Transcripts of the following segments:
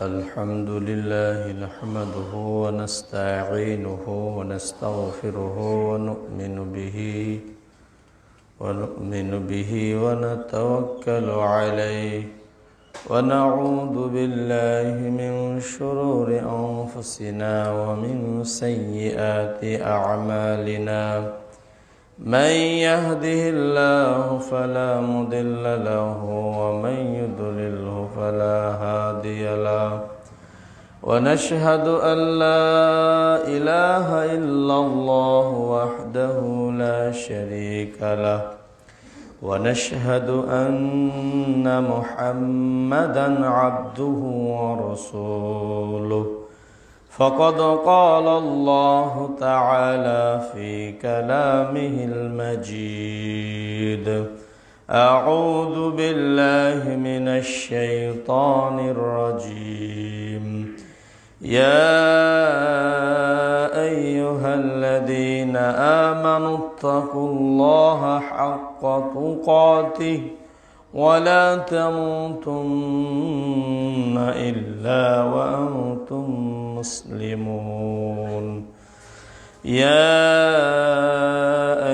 الحمد لله نحمده ونستعينه ونستغفره ونؤمن به ونتوكل عليه ونعوذ بالله من شرور أنفسنا ومن سيئات أعمالنا من يهده الله فلا مضل له ومن يضلله فلا هادي له ونشهد أن لا إله إلا الله وحده لا شريك له ونشهد أن محمدا عبده ورسوله فقد قال الله تعالى في كلامه المجيد أعوذ بالله من الشيطان الرجيم يا أيها الذين آمنوا اتقوا الله حق تقاته ولا تموتن إلا وأنتم مسلمون يا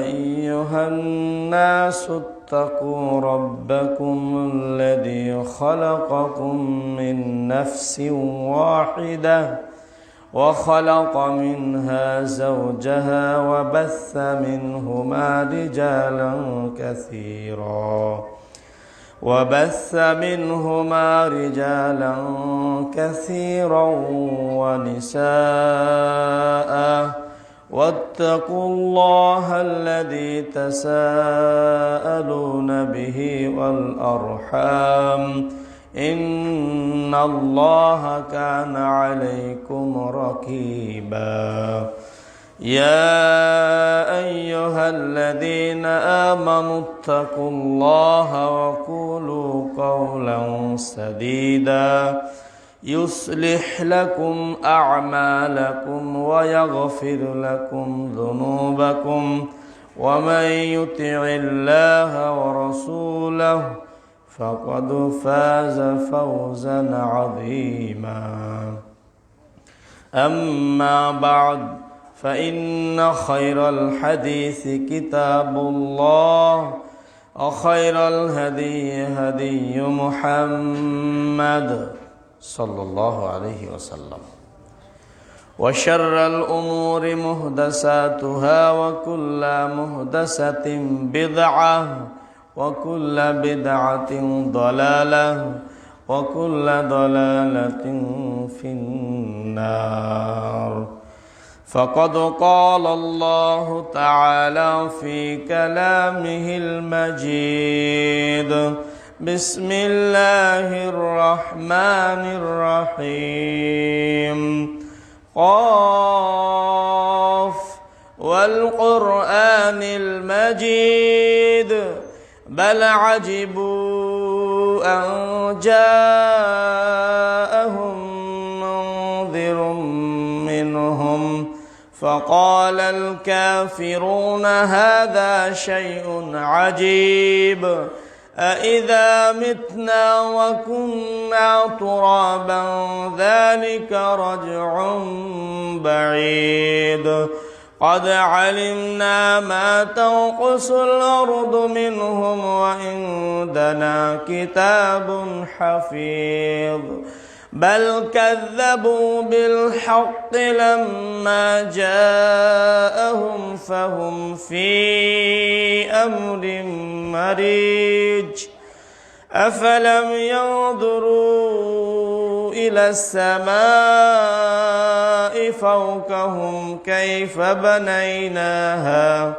أيها الناس اتقوا ربكم الذي خلقكم من نفس واحدة وخلق منها زوجها وبث منهما رجالا كثيرا ونساء واتقوا الله الذي تساءلون به والأرحام إن الله كان عليكم رقيبا يا أيها الذين آمنوا اتقوا الله وقولوا قولا سديدا يصلح لكم أعمالكم ويغفر لكم ذنوبكم ومن يطع الله ورسوله فقد فاز فوزا عظيما أما بعد فإن خير الحديث كتاب الله وخير الهدي هدي محمد صلى الله عليه وسلم وشر الأمور محدثاتها وكل محدثة بدعة وكل بدعة ضلالة وكل ضلالة في النار فقد قال الله تعالى في كلامه المجيد بسم الله الرحمن الرحيم قاف والقرآن المجيد بل عجبوا أن جاءهم منذر منهم فقال الكافرون هذا شيء عجيب أإذا متنا وكنا ترابا ذلك رجع بعيد قد علمنا ما تنقص الأرض منهم وعندنا كتاب حفيظ بل كذبوا بالحق لما جاءهم فهم في أمر مريج أفلم ينظروا إلى السماء فوقهم كيف بنيناها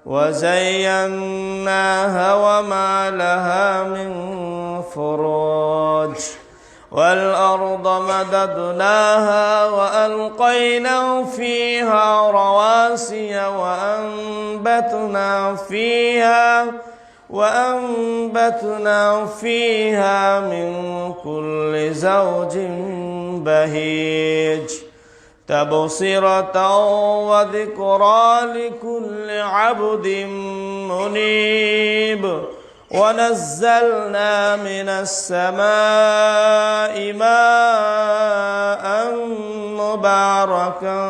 وزيناها وما لها من فروج والأرض مددناها وألقينا فيها رواسي وأنبتنا فيها من كل زوج بهيج تبصرة وذكرى لكل عبد منيب ونزلنا من السماء ماء مباركا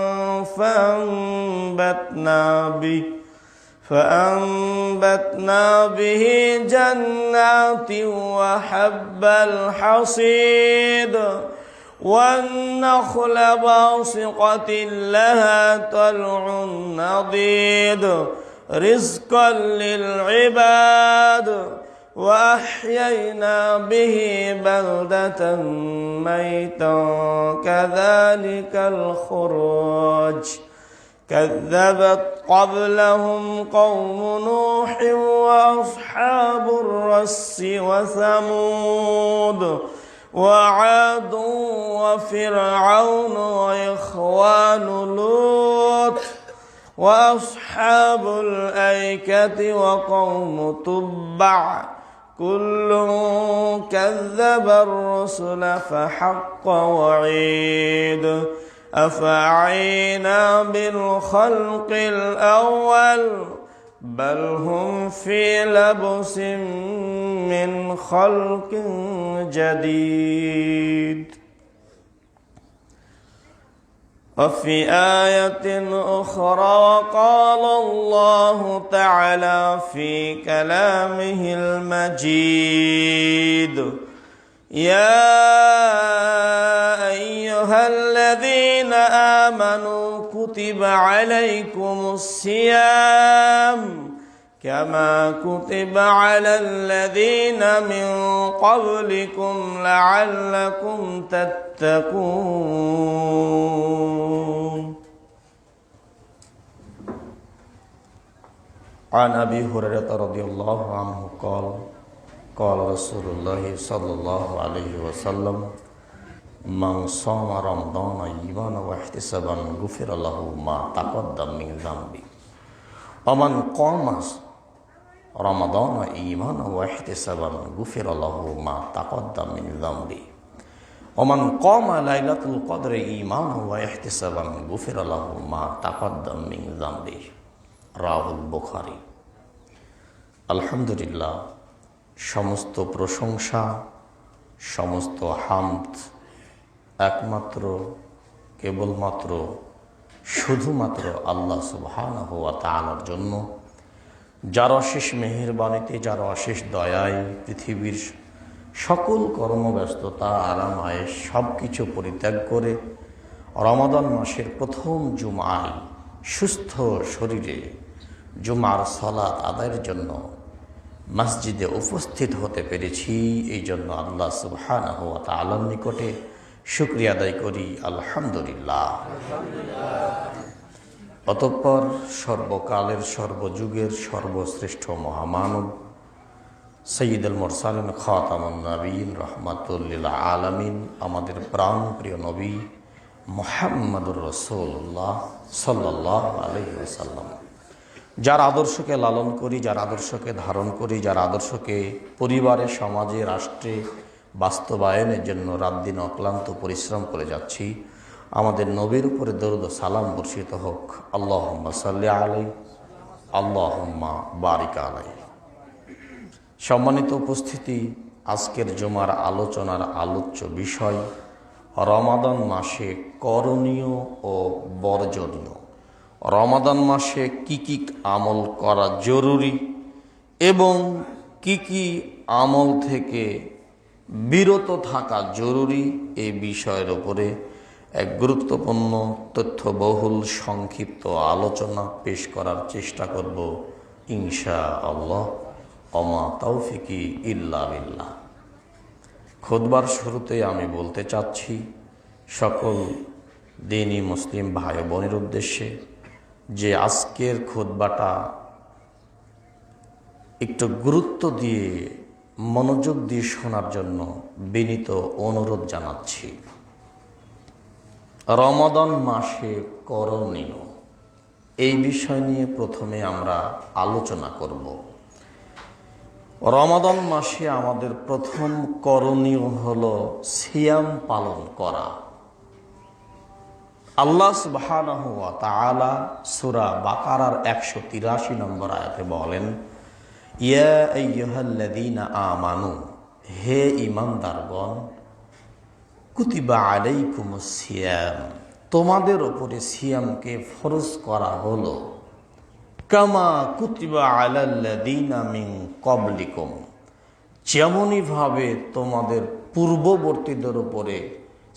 فأنبتنا به جنات وحب الحصيد والنخل باسقة لها طلع نضيد رزقا للعباد وأحيينا به بلدة ميتا كذلك الخروج كذبت قبلهم قوم نوح وأصحاب الرس وثمود وعاد وفرعون وإخوان لوط وأصحاب الأيكة وقوم تبع كل كذب الرسل فحق وعيد أفعينا بالخلق الأول بل هم في لبس من خلق جديد وفي آية أخرى قال الله تعالى في كلامه المجيد يا أيها الذين آمنوا كتب عليكم الصيام كما كتب على الذين من قبلكم لعلكم تتقون. عن أبي هريرة رضي الله عنه قال قال رسول الله صلى الله عليه وسلم من صام رمضان إيمانا واحتسابا غفر له ما تقدم من ذنبه ومن قام رمضان إيمانا واحتسابا غفر له ما تقدم من ذنبه ومن قام ليلة القدر إيمانا واحتسابا غفر له ما تقدم من ذنبه রাহুল বুখারী। আলহামদুলিল্লাহ, সমস্ত প্রশংসা, সমস্ত হামদ একমাত্র কেবলমাত্র শুধুমাত্র আল্লাহ সুবহানাহু ওয়া তাআলার জন্য, যার অশেষ মেহেরবানিতে, যার অশেষ দয়ায় পৃথিবীর সকল কর্মব্যস্ততা, আরাম আয়েশ সব কিছু পরিত্যাগ করে রমাদান মাসের প্রথম জুমায় সুস্থ শরীরে জুমার সালাত আদায়ের জন্য মসজিদে উপস্থিত হতে পেরেছি। এই জন্য আল্লাহ সুবহানাহু ওয়া তাআলার নিকটে শুকরিয়া আদায় করি, আলহামদুলিল্লাহ। অতঃপর সর্বকালের, সর্বযুগের সর্বশ্রেষ্ঠ মহামানব সৈয়দুল মুরসালিন খাতামুন নবীন রাহমাতুল লিল আলামিন, আমাদের প্রাণ প্রিয় নবী মুহাম্মদুর রাসূলুল্লাহ সাল্লাল্লাহু আলাইহি ওয়াসাল্লাম, যার আদর্শকে লালন করি, যার আদর্শকে ধারণ করি, যার আদর্শকে পরিবারে, সমাজে, রাষ্ট্রে বাস্তবায়নের জন্য রাত দিন অক্লান্ত পরিশ্রম করে যাচ্ছি, আমাদের নবীর উপরে দরুদ ও সালাম বর্ষিত হোক। আল্লাহুম্মা সাল্লি আলাইহি আল্লাহুম্মা বারিক আলাইহি। সম্মানিত উপস্থিতি, আজকের জুমার আলোচনার আলোচ্য বিষয় রমাদান মাসে করণীয় ও বর্জনীয়। রমাদান মাসে কি কি আমল করা জরুরি এবং কি কি আমল থেকে বিরত থাকা জরুরি, এই বিষয়ের উপরে এক গুরুত্বপূর্ণ তথ্যবহুল সংক্ষিপ্ত আলোচনা পেশ করার চেষ্টা করব ইনশাআল্লাহ। ওমা তাওফিকি ইল্লা বিল্লাহ। খুতবার শুরুতে আমি বলতে চাচ্ছি সকল দ্বীনি মুসলিম ভাই বোনের উদ্দেশ্যে যে আজকের খুতবাটা একটু গুরুত্ব দিয়ে মনোযোগ দিয়ে শোনার জন্য বিনীত অনুরোধ জানাচ্ছি। রমাদান মাসে করণীয়, এই বিষয় নিয়ে প্রথমে আমরা আলোচনা করব। রমাদান মাসে আমাদের প্রথম করণীয় হলো সিয়াম পালন করা। আল্লাহ সুবহানাহু ওয়া তাআলা সূরা বাকারার 183 নম্বর আয়াতে বলেন, ইয়া আইয়ুহাল্লাযীনা আমানু, হে ঈমানদারগণ, কুতিবা আলাইকুমুস সিয়াম, তোমাদের উপরে সিয়ামকে ফরজ করা হলো, কামা কুতিবা আলাল্লাযীনা মিন ক্বাবলিকুম, যেমনই ভাবে তোমাদের পূর্ববর্তীদের উপরে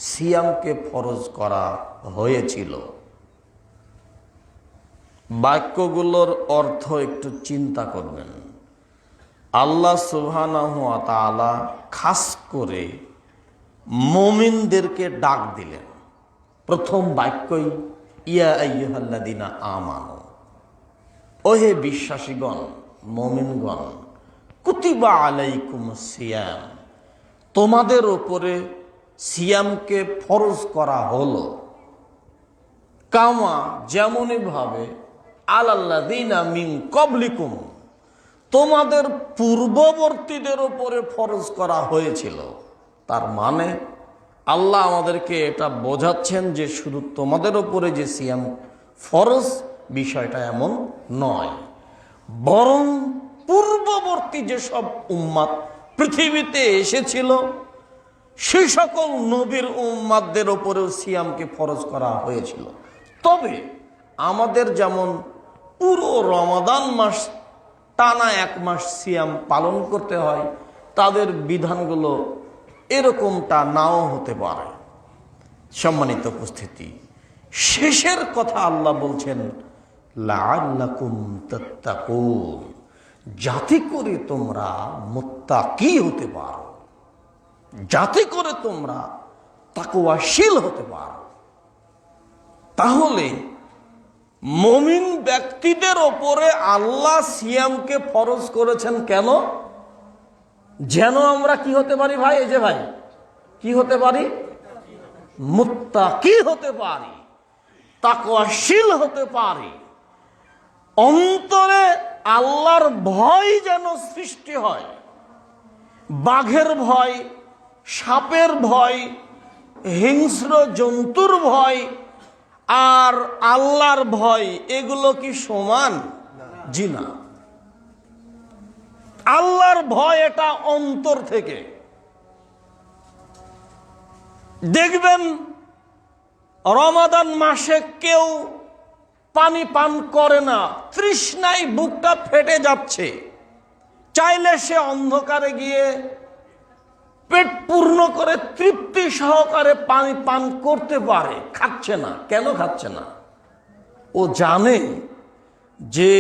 সিয়ামকে ফরজ করা হয়েছিল। বাক্যগুলোর অর্থ একটু চিন্তা করবেন। আল্লাহ সুবহানাহু ওয়া তাআলা খাস করে মুমিনদেরকে ডাক দিলেন। প্রথম বাক্যই ইয়া আইয়ুহাল্লাযীনা আমানু, ওহে বিশ্বাসীগণ, মুমিনগণ, কুতিবা আলাইকুমুস সিয়াম, তোমাদের উপরে সিয়ামকে ফরজ করা হলো, কামা, যেমনই ভাবে, আলাল্লাযীনা মিন ক্বাবলিকুম, তোমাদের পূর্ববর্তীদের উপরে ফরজ করা হয়েছিল। তার মানে আল্লাহ আমাদেরকে এটা বোঝাচ্ছেন যে শুধু তোমাদের উপরে যে সিয়াম ফরজ, বিষয়টা এমন নয়, বরং পূর্ববর্তী যেসব উম্মাত পৃথিবীতে এসেছিল সেই সকল নবীর উম্মাতদের উপরেও সিয়ামকে ফরজ করা হয়েছিল। তবে আমাদের যেমন পুরো রমাদান মাস টানা 1 মাস সিয়াম পালন করতে হয়, তাদের বিধানগুলো এরকমটা নাও হতে পারে। সম্মানিত উপস্থিতি, শেষের কথা আল্লাহ বলছেন লাআল্লাকুম তাত্তাকুন, যাতে করে তোমরা মুত্তাকি হতে পারো, যাতে করে তোমরা তাকওয়াশীল হতে পারো। তাহলে মুমিন ব্যক্তিদের ওপরে আল্লাহ সিয়ামকে ফরজ করেছেন কেন? যেন আমরা কি হতে পারি ভাই? এই যে ভাই, কি হতে পারি? মুত্তাকি হতে পারি, তাকওয়াশীল হতে পারি। অন্তরে আল্লাহর ভয় যেন সৃষ্টি হয়। বাঘের ভয়, সাপের ভয়, হিংস্র জন্তুর ভয় আর আল্লাহর ভয়, এগুলো কি সমান? জি না। আল্লাহর ভয় এটা অন্তর থেকে। দেখবেন রমাদান মাসে কেউ পানি পান করে না, তৃষ্ণায় বুকটা ফেটে যাচ্ছে, চাইলে সে অন্ধকারে গিয়ে পেট পূর্ণ করে তৃপ্তি সহকারে পানি পান করতে পারে, খাচ্ছে না। কেন খাচ্ছে না? ও জানে যে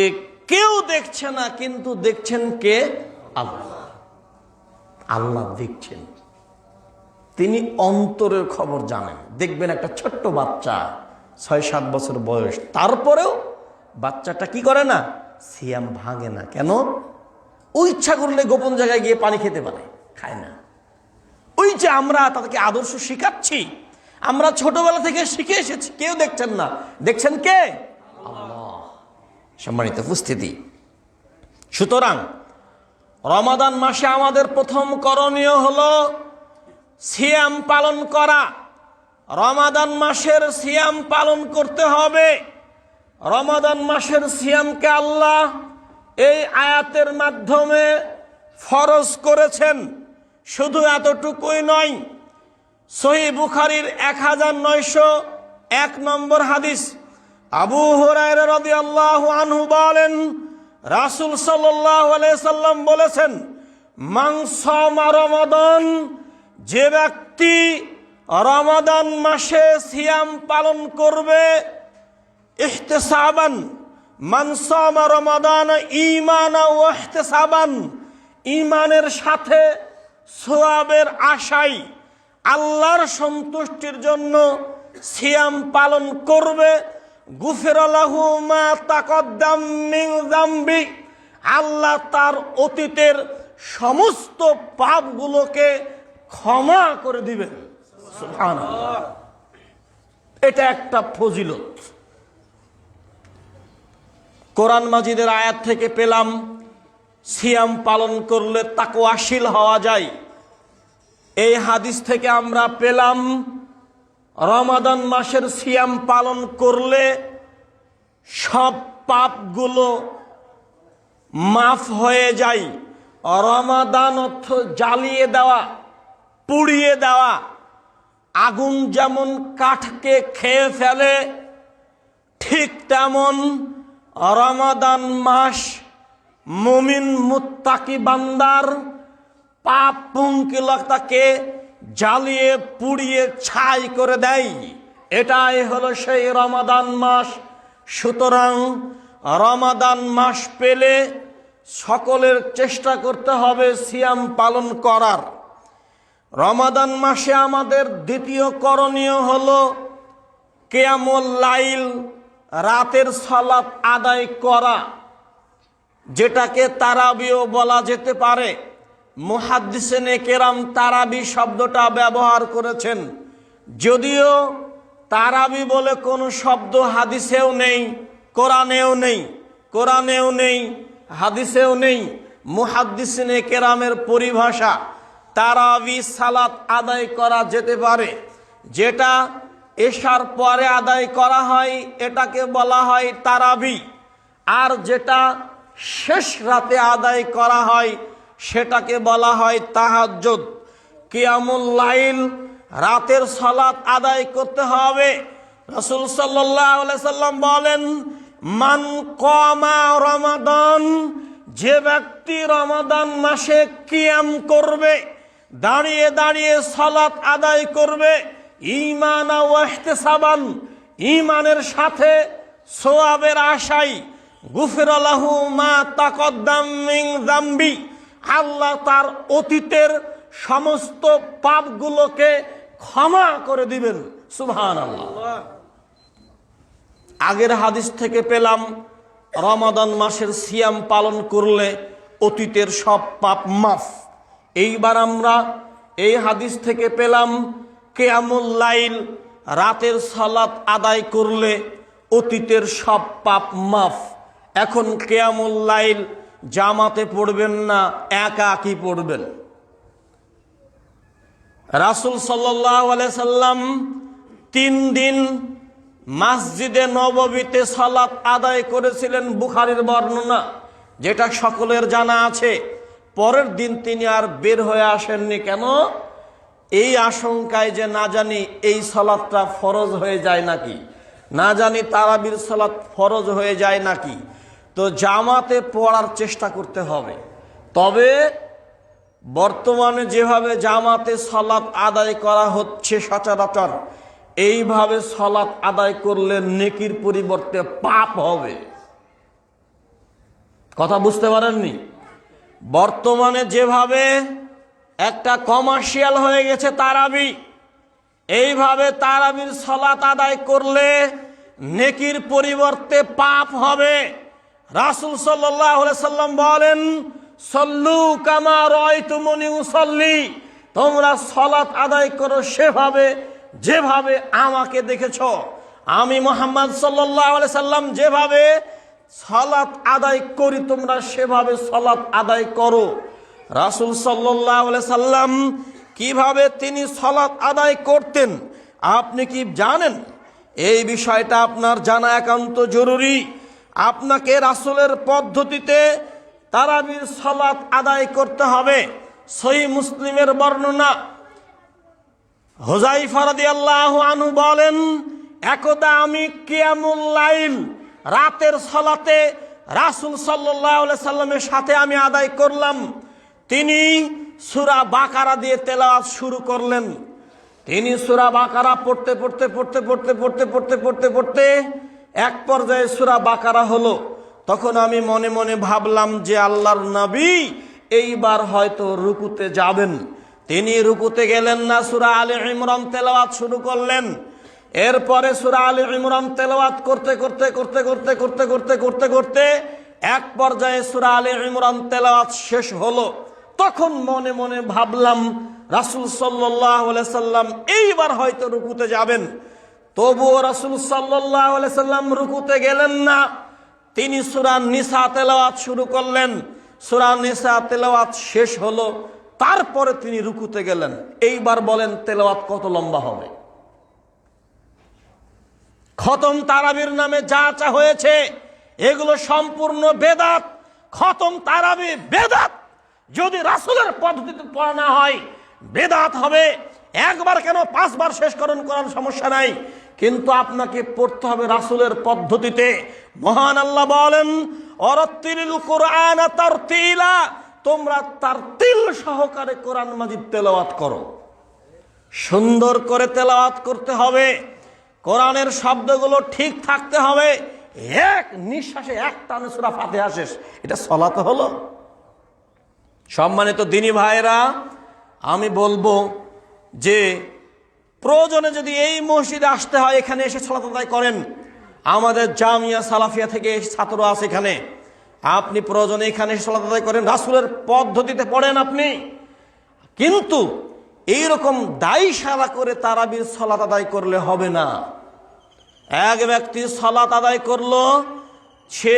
কেউ দেখছে না, কিন্তু দেখছেন কে? আল্লাহ। আল্লাহ দেখছেন, তিনি অন্তরের খবর জানেন। দেখবেন একটা ছোট্ট বাচ্চা 6-7 বছর বয়স, তারপরেও বাচ্চাটা কি করে না? সিয়াম ভাঙে না। কেন? ও ইচ্ছা করলে গোপন জায়গায় গিয়ে পানি খেতে পারে, খায় না। ওই যে আমরা তাদেরকে আদর্শ শিখাচ্ছি, আমরা ছোটবেলা থেকে শিখে এসেছি। কেউ দেখছেন না, দেখছেন কে? আল্লাহ। সম্মানিত উপস্থিতি, সুতরাং রমাদান মাসে আমাদের প্রথম করণীয় হলো সিয়াম পালন করা। রমাদান মাসের সিয়াম পালন করতে হবে। রমাদান মাসের সিয়ামকে আল্লাহ এই আয়াতের মাধ্যমে ফরজ করেছেন। শুধু এতটুকুই নয়, সহিহ বুখারীর 1901 নম্বর হাদিস, আবু হুরায়রা রাদিয়াল্লাহু আনহু বলেন, রাসূল সাল্লাল্লাহু আলাইহি সাল্লাম বলেছেন, মান সামা রমাদান, যে ব্যক্তি রমাদান মাসে সিয়াম পালন করবে, ইহতিসাবান, মান সামা রমাদান ঈমানা ওয়া ইহতিসাবান, ঈমানের সাথে সওয়াবের আশায় আল্লাহর সন্তুষ্টির জন্য সিয়াম পালন করবে, গুফিরা লাহু মা তাকদ্দাম মিন যামবি, আল্লাহ তার অতীতের সমস্ত পাপগুলোকে ক্ষমা করে দিবেন। সুবহানাল্লাহ। এটা একটা ফজিলত। কোরআন মাজিদের আয়াত থেকে পেলাম সিয়াম পালন করলে তাকওয়াশীল হওয়া যায়। এই হাদিস থেকে আমরা পেলাম রমাদান মাসের সিয়াম পালন করলে সব পাপগুলো মাফ হয়ে যায়। রমাদান অর্থ জ্বালিয়ে দেওয়া, পুড়িয়ে দেওয়া। আগুন যেমন কাঠকে খেয়ে ফেলে, ঠিক তেমন রমাদান মাস মুমিন মুত্তাকি বান্দার পাপ পঙ্কিলতাকে জ্বালিয়ে পুড়িয়ে ছাই করে দেয়। এটাই হলো সেই রমাদান মাস। সুতরাং রমাদান মাস পেলে সকলের চেষ্টা করতে হবে সিয়াম পালন করার। রমাদান মাসে আমাদের দ্বিতীয় করণীয় হলো কিয়ামুল লাইল, রাতের সালাত আদায় করা, যেটাকে তারাবিও বলা যেতে পারে। মুহাদ্দিসিনে কেরাম তারাবি শব্দটা ব্যবহার করেছেন, যদিও তারাবি বলে কোনো শব্দ হাদিসেও নেই, কোরআনেও নেই, হাদিসেও নেই। মুহাদ্দিসিনে কেরামের পরিভাষা তারাবি সালাত আদায় করা যেতে পারে, যেটা এশার পরে আদায় করা হয় এটাকে বলা হয় তারাবি, আর যেটা শেষ রাতে আদায় করা হয় সেটাকে বলা হয় তাহাজ্জুদ। কিয়ামুল লাইল, রাতের সালাত আদায় করতে হবে। রাসূল সাল্লাল্লাহু আলাইহি সাল্লাম বলেন, মান কামা রমাদান, যে ব্যক্তি রমাদান মাসে কিয়াম করবে, দাঁড়িয়ে দাঁড়িয়ে সালাত আদায় করবে, ঈমান ওয়া ইহতিসাবান, ঈমানের সাথে সওয়াবের আশায়, গুফিরা লাহু মা তাকদ্দাম মিন যামবি, আল্লাহ তার অতীতের সমস্ত পাপগুলোকে ক্ষমা করে দিবেন। সুবহানাল্লাহ। আগের হাদিস থেকে পেলাম রমাদান মাসের সিয়াম পালন করলে অতীতের সব পাপ মাফ। এইবার আমরা এই হাদিস থেকে পেলাম কিয়ামুল লাইল, রাতের সালাত আদায় করলে অতীতের সব পাপ মাফ। এখন কিয়ামুল লাইল জামাতে পড়বেন না, একাকী পড়বেন। রাসূল সাল্লাল্লাহু আলাইহি সাল্লাম 3 দিন মসজিদে নববীতে সালাত আদায় করেছিলেন, বুখারীর বর্ণনা, যেটা সকলের জানা আছে। পরের দিন তিনি আর বের হয়ে আসেননি। কেন? এই আশঙ্কায় যে না জানি এই সালাতটা ফরজ হয়ে যায় নাকি, না জানি তারাবির সালাত ফরজ হয়ে যায় নাকি। তো জামাতে পড়ার চেষ্টা করতে হবে। তবে বর্তমানে যেভাবে জামাতে সালাত আদায় করা হচ্ছে সচরাচর, এইভাবে সালাত আদায় করলে নেকির পরিবর্তে পাপ হবে। কথা বুঝতে পারেননি? বর্তমানে যেভাবে একটা কমার্শিয়াল হয়ে গেছে তারাবি, এইভাবে তারাবির সালাত আদায় করলে নেকির পরিবর্তে পাপ হবে। রাসূল সাল্লাল্লাহু আলাইহি সাল্লাম বলেন, সল্লু কামা রাআইতুমুনি উসাল্লি, তোমরা সালাত আদায় করো সেভাবে যেভাবে আমাকে দেখেছো। আমি মুহাম্মদ সাল্লাল্লাহু আলাইহি সাল্লাম যেভাবে সালাত আদায় করি তোমরা সেভাবে সালাত আদায় করো। রাসূল সাল্লাল্লাহু আলাইহি সাল্লাম কিভাবে তিনি সালাত আদায় করতেন আপনি কি জানেন? এই বিষয়টা আপনার জানা একান্ত জরুরি। আপনাকে রাসূলের পদ্ধতিতে তারাবির সালাত আদায় করতে হবে। সহিহ মুসলিমের বর্ণনা, হুযায়ফা রাদিয়াল্লাহু আনহু বলেন, একদা আমি কিয়ামুল লাইল, রাতের সালাতে রাসূল সাল্লাল্লাহু আলাইহি সাল্লামের সাথে আমি আদায় করলাম। তিনি সূরা বাকারা দিয়ে তেলাওয়াত শুরু করলেন। তিনি সূরা বাকারা পড়তে এক পর্যায়ে সূরা বাকারা হলো। তখন আমি মনে মনে ভাবলাম যে আল্লাহর নবী এইবার হয়তো রুকুতে যাবেন। তিনি রুকুতে গেলেন না, সূরা আলে ইমরান তেলাওয়াত শুরু করলেন। এরপরে সূরা আলে ইমরান তেলাওয়াত করতে এক পর্যায়ে সূরা আলে ইমরান তেলাওয়াত শেষ হলো। তখন মনে মনে ভাবলাম রাসূল সাল্লাল্লাহু আলাইহি সাল্লাম এইবার হয়তো রুকুতে যাবেন। তবুও রাসূল সাল্লাল্লাহু আলাইহি সাল্লাম রুকুতে গেলেন না। তিনি সূরা নিসা তেলাওয়াত শুরু করলেন। সূরা নিসা তেলাওয়াত শেষ হলো, তারপরে তিনি রুকুতে গেলেন। এইবার বলেন তেলাওয়াত কত লম্বা হবে? খতম তারাবির নামে যা যা হয়েছে এগুলো সম্পূর্ণ বেদাত। খতম তারাবি বেদাত। যদি রাসূলের পদ্ধতিতে পড়া না হয় বেদাত হবে। একবার কেন 5 বার শেষ করেন কোরআন, সমস্যা নাই, কিন্তু আপনাকে পড়তে হবে রাসূলের পদ্ধতিতে। মহান আল্লাহ বলেন, অরাত্তিলিল কুরআন তারতিলা, তোমরা তারতিল সহকারে কোরআন মাজিদ তেলাওয়াত করো। সুন্দর করে তেলাওয়াত করতে হবে, কোরআনের শব্দগুলো ঠিক থাকতে হবে। এক নিঃশ্বাসে এক টানে সূরা ফাতিহা শেষ, এটা সালাত হলো? সম্মানিত দিনী ভাইরা, আমি বলবো যে প্রয়োজনে যদি এই মসজিদে আসতে হয়, এখানে এসে সালাত আদায় করেন। আমাদের জামিয়া সালাফিয়া থেকে ছাত্র আছে এখানে, আপনি প্রয়োজনে এখানে এসে সালাত আদায় করেন, রাসূলের পদ্ধতিতে পড়েন আপনি। কিন্তু এইরকম দায়ী সারা করে তারাবির সালাত আদায় করলে হবে না। এক ব্যক্তি সালাত আদায় করলো, সে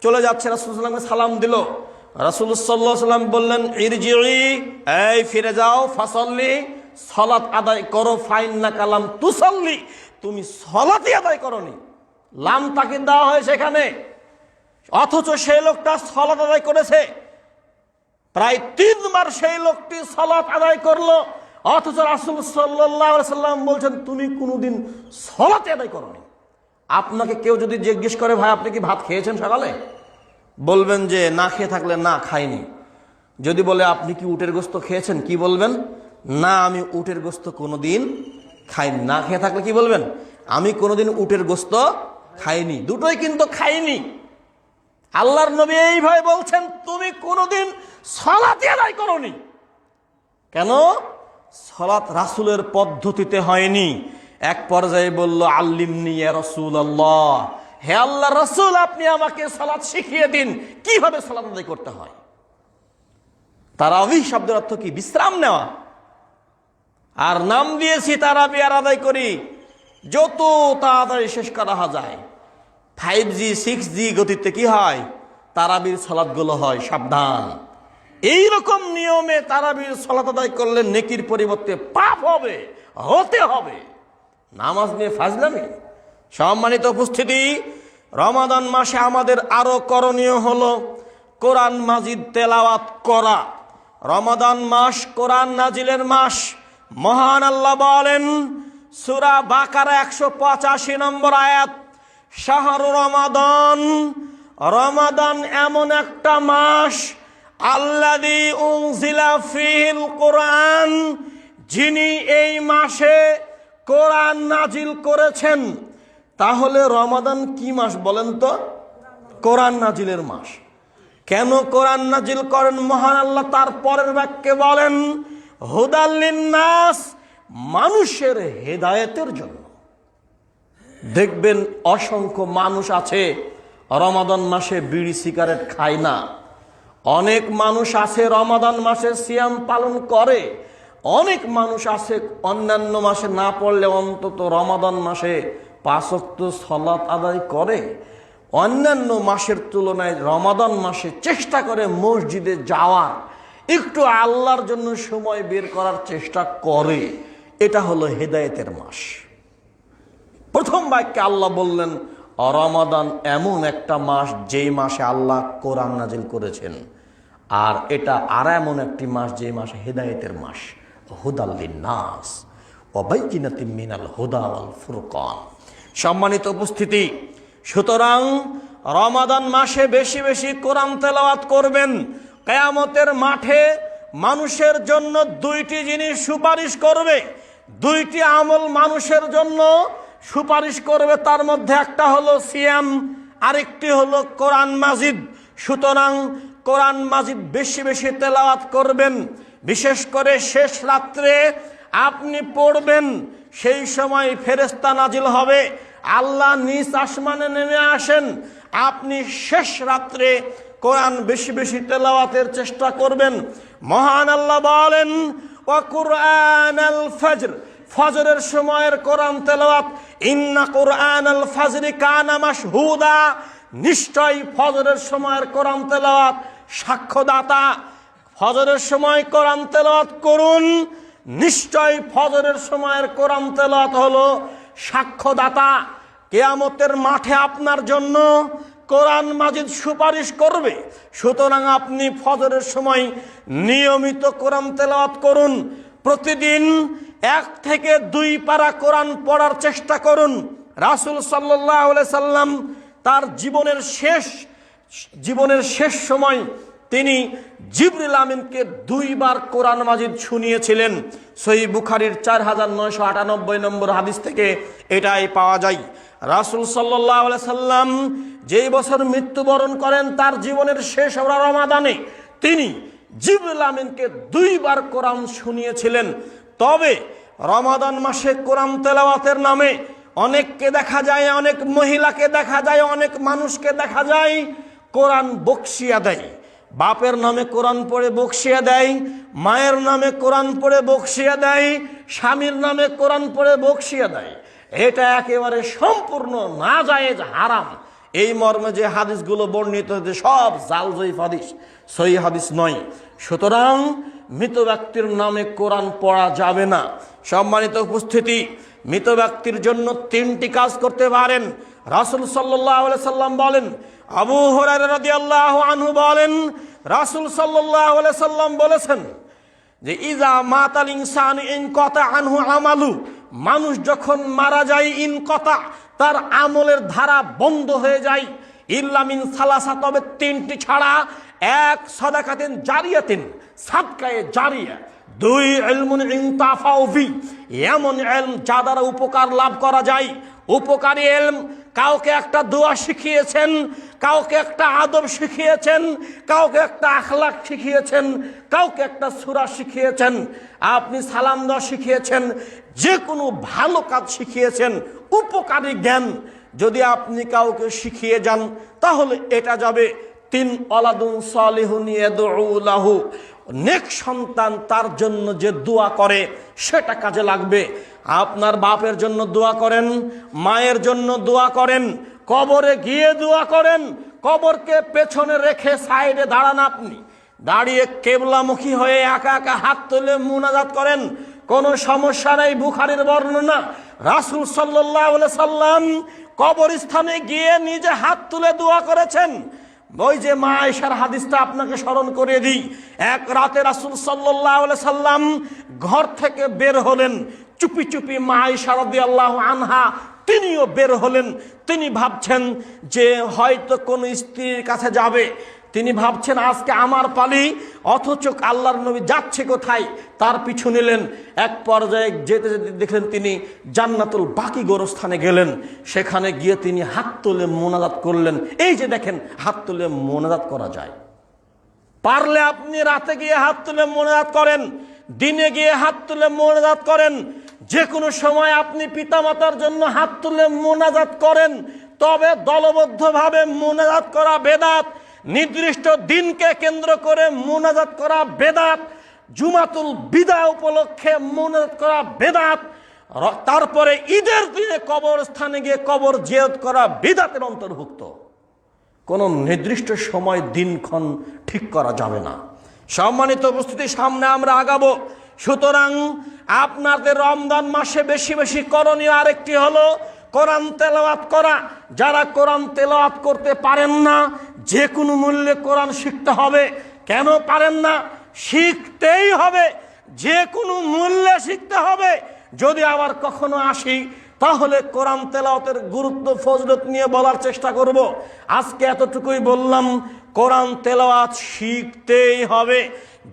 চলে যাচ্ছে, রাসূল সাল্লাল্লাহু আলাইহি ওয়াসাল্লামকে সালাম দিল। রাসূল সাল্লাল্লাহু আলাইহি ওয়াসাল্লাম বললেন, ইরজিই, এই ফিরে যাও, ফাসাল্লি, সালাত আদায় করো, ফাইন্নাকা লাম তুসাল্লি, তুমি সালাতই আদায় করোনি। লাম তাকিদ দেওয়া হয়েছে এখানে, অথচ সেই লোকটা সালাত আদায় করেছে। প্রায় 3 বার সেই লোকটি সালাত আদায় করলো, অথচ রাসূল সাল্লাল্লাহু আলাইহি ওয়াসাল্লাম বলছেন তুমি কোনোদিন সালাত আদায় করোনি। আপনাকে কেউ যদি জিজ্ঞেস করে, ভাই আপনি কি ভাত খেয়েছেন সকালে? বলবেন যে না খেয়ে থাকলে না, খাইনি। যদি বলে আপনি কি উটের গোশত খেয়েছেন, কি বলবেন? না, আমি উটের গোশত কোনোদিন খাইনি। না খেয়ে থাকলে কি বলবেন? আমি কোনোদিন উটের গোশত খাইনি। দুটোই কিন্তু খাইনি। আল্লাহর নবী এইভাবে বলছেন, তুমি কোনোদিন সালাত আদায় করোনি। কেন? সালাত রাসূলের পদ্ধতিতে হয়নি। এক পর্যায়ে বলল, আল্লিমনি ইয়া রাসূলুল্লাহ, হে আল্লাহর রাসূল, আপনি আমাকে সালাত শিখিয়ে দিন, কিভাবে সালাত আদায় করতে হয়। তারাবি শব্দের অর্থ কি? বিশ্রাম নেওয়া। আর নাম দিয়েছি তারাবি, আর আদায় করি যত তাড়াতাড়ি শেষ করা যায়। 5G 6G গতিতে কি হয়? তারাবির সালাতগুলো হয়। সাবধান, এইরকম নিয়মে তারাবির সালাত আদায় করলে নেকির পরিবর্তে পাপ হবে, হতে হবে। নামাজ নিয়ে ফাজলামি। সম্মানিত উপস্থিতি, রমাদান মাসে আমাদের আরো করণীয় হলো কোরআন মাজিদ তেলাওয়াত করা। রমাদান মাস কোরআন নাজিলের মাস। মহান আল্লাহ বলেন সূরা বাকারা 185 নম্বর আয়াত, শাহরু রমাদান, রমাদান এমন একটা মাস, আল্লাযী উনজিলা ফীহিল কোরআন, যিনি এই মাসে কোরআন নাজিল করেছেন। তাহলে রমাদান কি মাস বলেন তো? কোরআন নাজিলের মাস। কেন কোরআন নাজিল করেন মহান আল্লাহ? তার পরের বাক্যে বলেন, হুদাল লিন্নাস, মানুষের হেদায়েতের জন্য। দেখবেন অসংখ্য মানুষ আছে রমাদান মাসে বিড়ি সিগারেট খায় না। অনেক মানুষ আছে রমাদান মাসে সিয়াম পালন করে। অনেক মানুষ আছে অন্যান্য মাসে না পড়লে অন্তত রমাদান মাসে 5 ওয়াক্ত সালাত আদায় করে। অন্যান্য মাসের তুলনায় রমাদান মাসে চেষ্টা করে মসজিদে যাওয়ার, একটু আল্লাহর জন্য সময় বের করার চেষ্টা করে। এটা হলো হেদায়েতের মাস। প্রথম বাক্যে আল্লাহ বললেন, রমাদান এমন একটা মাস যেই মাসে আল্লাহ কোরআন নাজিল করেছেন। আর এটা আর এমন একটি মাস যে মাসে হেদায়েতের মাস, হুদাল লিন্নাস ওয়া বাইয়িনাতিন মিনাল হুদা ওয়াল ফুরকান। সম্মানিত উপস্থিতি, সুতরাং রমাদান মাসে বেশি বেশি কোরআন তেলাওয়াত করবেন। কিয়ামতের মাঠে মানুষের জন্য 2টি জিনিস সুপারিশ করবে, 2টি আমল মানুষের জন্য সুপারিশ করবে। তার মধ্যে একটা হলো সিয়াম, আরেকটি হলো কোরআন মাজিদ। সুতরাং কোরআন মাজিদ বেশি বেশি তেলাওয়াত করবেন। বিশেষ করে শেষ রাত্রে আপনি পড়বেন, সেই সময় ফেরেশতা নাজিল হবে, আল্লাহ নিজ আসমানে নেমে আসেন। আপনি শেষ রাত্রে কোরআন বেশি বেশি তেলাওয়াতের চেষ্টা করবেন। মহান আল্লাহ বলেন, ওয়া কুরআনাল ফজর, ফজরের সময়ের কোরআন তেলাওয়াত, ইন্না কুরআনাল ফজরি কানা মাশহুদা, নিশ্চয় ফজরের সময়ের কোরআন তেলাওয়াত সাক্ষ্যদাতা। ফজরের সময় কোরআন তেলাওয়াত করুন, নিশ্চয় ফজরের সময়ের কোরআন তেলাওয়াত হলো সাক্ষ্যদাতা। কিয়ামতের মাঠে আপনার জন্য কোরআন মাজিদ সুপারিশ করবে। সুতরাং আপনি ফজরের সময় নিয়মিত কোরআন তেলাওয়াত করুন। প্রতিদিন 1 থেকে 2 পারা কোরআন পড়ার চেষ্টা করুন। রাসূল সাল্লাল্লাহু আলাইহি সাল্লাম তার জীবনের শেষ সময় তিনি জিবরিল আমিনকে 2 বার কোরআন মাজিদ শুনিয়েছিলেন। সহিহ বুখারীর 4998 নম্বর হাদিস থেকে এটাই পাওয়া যায়। রাসূল সাল্লাল্লাহু আলাইহি সাল্লাম যেই বছর মৃত্যুবরণ করেন তার জীবনের শেষ রমাদানে তিনি জিবরিল আমিনকে 2 বার কোরআন শুনিয়েছিলেন। তবে রমাদান মাসে কোরআন তেলাওয়াতের নামে অনেককে দেখা যায়, অনেক মহিলাকে দেখা যায়, অনেক মানুষকে দেখা যায় কোরআন বকশিয়া দেয়। বাপের নামে কোরআন পড়ে বকশিয়া দেয়, মায়ের নামে কোরআন পড়ে বকশিয়া দেয়, স্বামীর নামে কোরআন পড়ে বকশিয়া দেয়। এটা একেবারে সম্পূর্ণ নাজায়েজ, হারাম। এই মর্মে যে হাদিসগুলো বর্ণিত হয়েছে সব জাল জয়ীফ হাদিস, সহিহ হাদিস নয়। সুতরাং মৃত ব্যক্তির নামে কোরআন পড়া যাবে না। সম্মানিত উপস্থিতি, মৃত ব্যক্তির জন্য 3টি কাজ করতে পারেন। রাসূল সাল্লাল্লাহু আলাইহি সাল্লাম বলেন, আবু হুরায়রা রাদিয়াল্লাহু আনহু বলেন, রাসূল সাল্লাল্লাহু আলাইহি সাল্লাম বলেছেন যে ইজা মাতাল ইনসান ইনকাতা আনহু আমালু, মানুষ যখন মারা যায় ইনকাতা, তার আমলের ধারা বন্ধ হয়ে যায়। ইল্লা মিন সালাসা, তবে 3টি ছাড়া। 1 সাদাকাতিন জারিয়াতিন, সাদকায়ে জারিয়া। 2 ইলমুন ইনতাফাউ ফি, এমন ইলম যা দ্বারা উপকার লাভ করা যায়। উপকারী ইলম, কাউকে একটা দোয়া শিখিয়েছেন, কাউকে একটা আদব শিখিয়েছেন, কাউকে একটা আখলাক শিখিয়েছেন, কাউকে একটা সূরা শিখিয়েছেন, আপনি সালাম দেওয়া শিখিয়েছেন, যে কোনো ভালো কাজ শিখিয়েছেন। উপকারী জ্ঞান যদি আপনি কাউকে শিখিয়ে যান তাহলে এটা যাবে। 3 ওয়ালাদুন সালিহুন ইয়াদউ লাহু, নেক সন্তান তার জন্য যে দোয়া করে সেটা কাজে লাগবে। আপনার বাপের জন্য দোয়া করেন, মায়ের জন্য দোয়া করেন, কবরে গিয়ে দোয়া করেন। কবরকে পেছনে রেখে সাইডে দাঁড়ান, আপনি দাঁড়িয়ে কেবলামুখী হয়ে একা একা হাত তুলে মুনাজাত করেন, কোনো সমস্যা নেই। বুখারীর বর্ণনা, রাসূল সাল্লাল্লাহু আলাইহি সাল্লাম কবরস্থানে গিয়ে নিজে হাত তুলে দোয়া করেছেন। ওই যে মা আয়েশার হাদিসটা আপনাকে স্মরণ করিয়ে দিই। এক রাতে রাসূল সাল্লাল্লাহু আলাইহি সাল্লাম ঘর থেকে বের হলেন, চুপি চুপি মা আয়েশা রাদিয়াল্লাহু আনহা তিনিও বের হলেন। তিনি ভাবছেন যে হয়তো কোন স্ত্রীর কাছে যাবে, তিনি ভাবছেন আজকে আমার পালি, অথচ আল্লাহর নবী যাচ্ছে কোথায়, তার পিছু নিলেন। এক পর্যায়ে যেতে যেতে দেখলেন তিনি জান্নাতুল বাকি গোরস্থানে গেলেন। সেখানে গিয়ে তিনি হাত তুলে মোনাজাত করলেন। এই যে দেখেন, হাত তুলে মোনাজাত করা যায়। পারলে আপনি রাতে গিয়ে হাত তুলে মোনাজাত করেন, দিনে গিয়ে হাত তুলে মোনাজাত করেন, যে কোনো সময় আপনি পিতামাতার জন্য হাত তুলে মোনাজাত করেন। তবে দলবদ্ধভাবে মোনাজাত করা বেদাত, নির্দিষ্ট দিনকে কেন্দ্র করে মোনাজাত করা বেদাত, জুমাতুল বিদা উপলক্ষে মোনাজাত করা বেদাত, তারপরে ঈদের দিনে কবরস্থানে গিয়ে কবর জিয়ারত করা বিদআতের অন্তর্ভুক্ত। কোন নির্দিষ্ট সময় দিনক্ষণ ঠিক করা যাবে না। সম্মানিত উপস্থিতি, সামনে আমরা আগাবো। সুতরাং আপনাদের রমজান মাসে বেশি বেশি করণীয় আরেকটি হলো কোরআন তেলাওয়াত করা। যারা কোরআন তেলাওয়াত করতে পারেন না, যে কোনো মূল্যে কোরআন শিখতে হবে। কেন পারেন না? শিখতেই হবে, যে কোনো মূল্যে শিখতে হবে। যদি আবার কখনো আসি তাহলে কোরআন তেলাওয়াতের গুরুত্ব ফজিলত নিয়ে বলার চেষ্টা করব। আজকে এতটুকুই বললাম, কোরআন তেলাওয়াত শিখতেই হবে।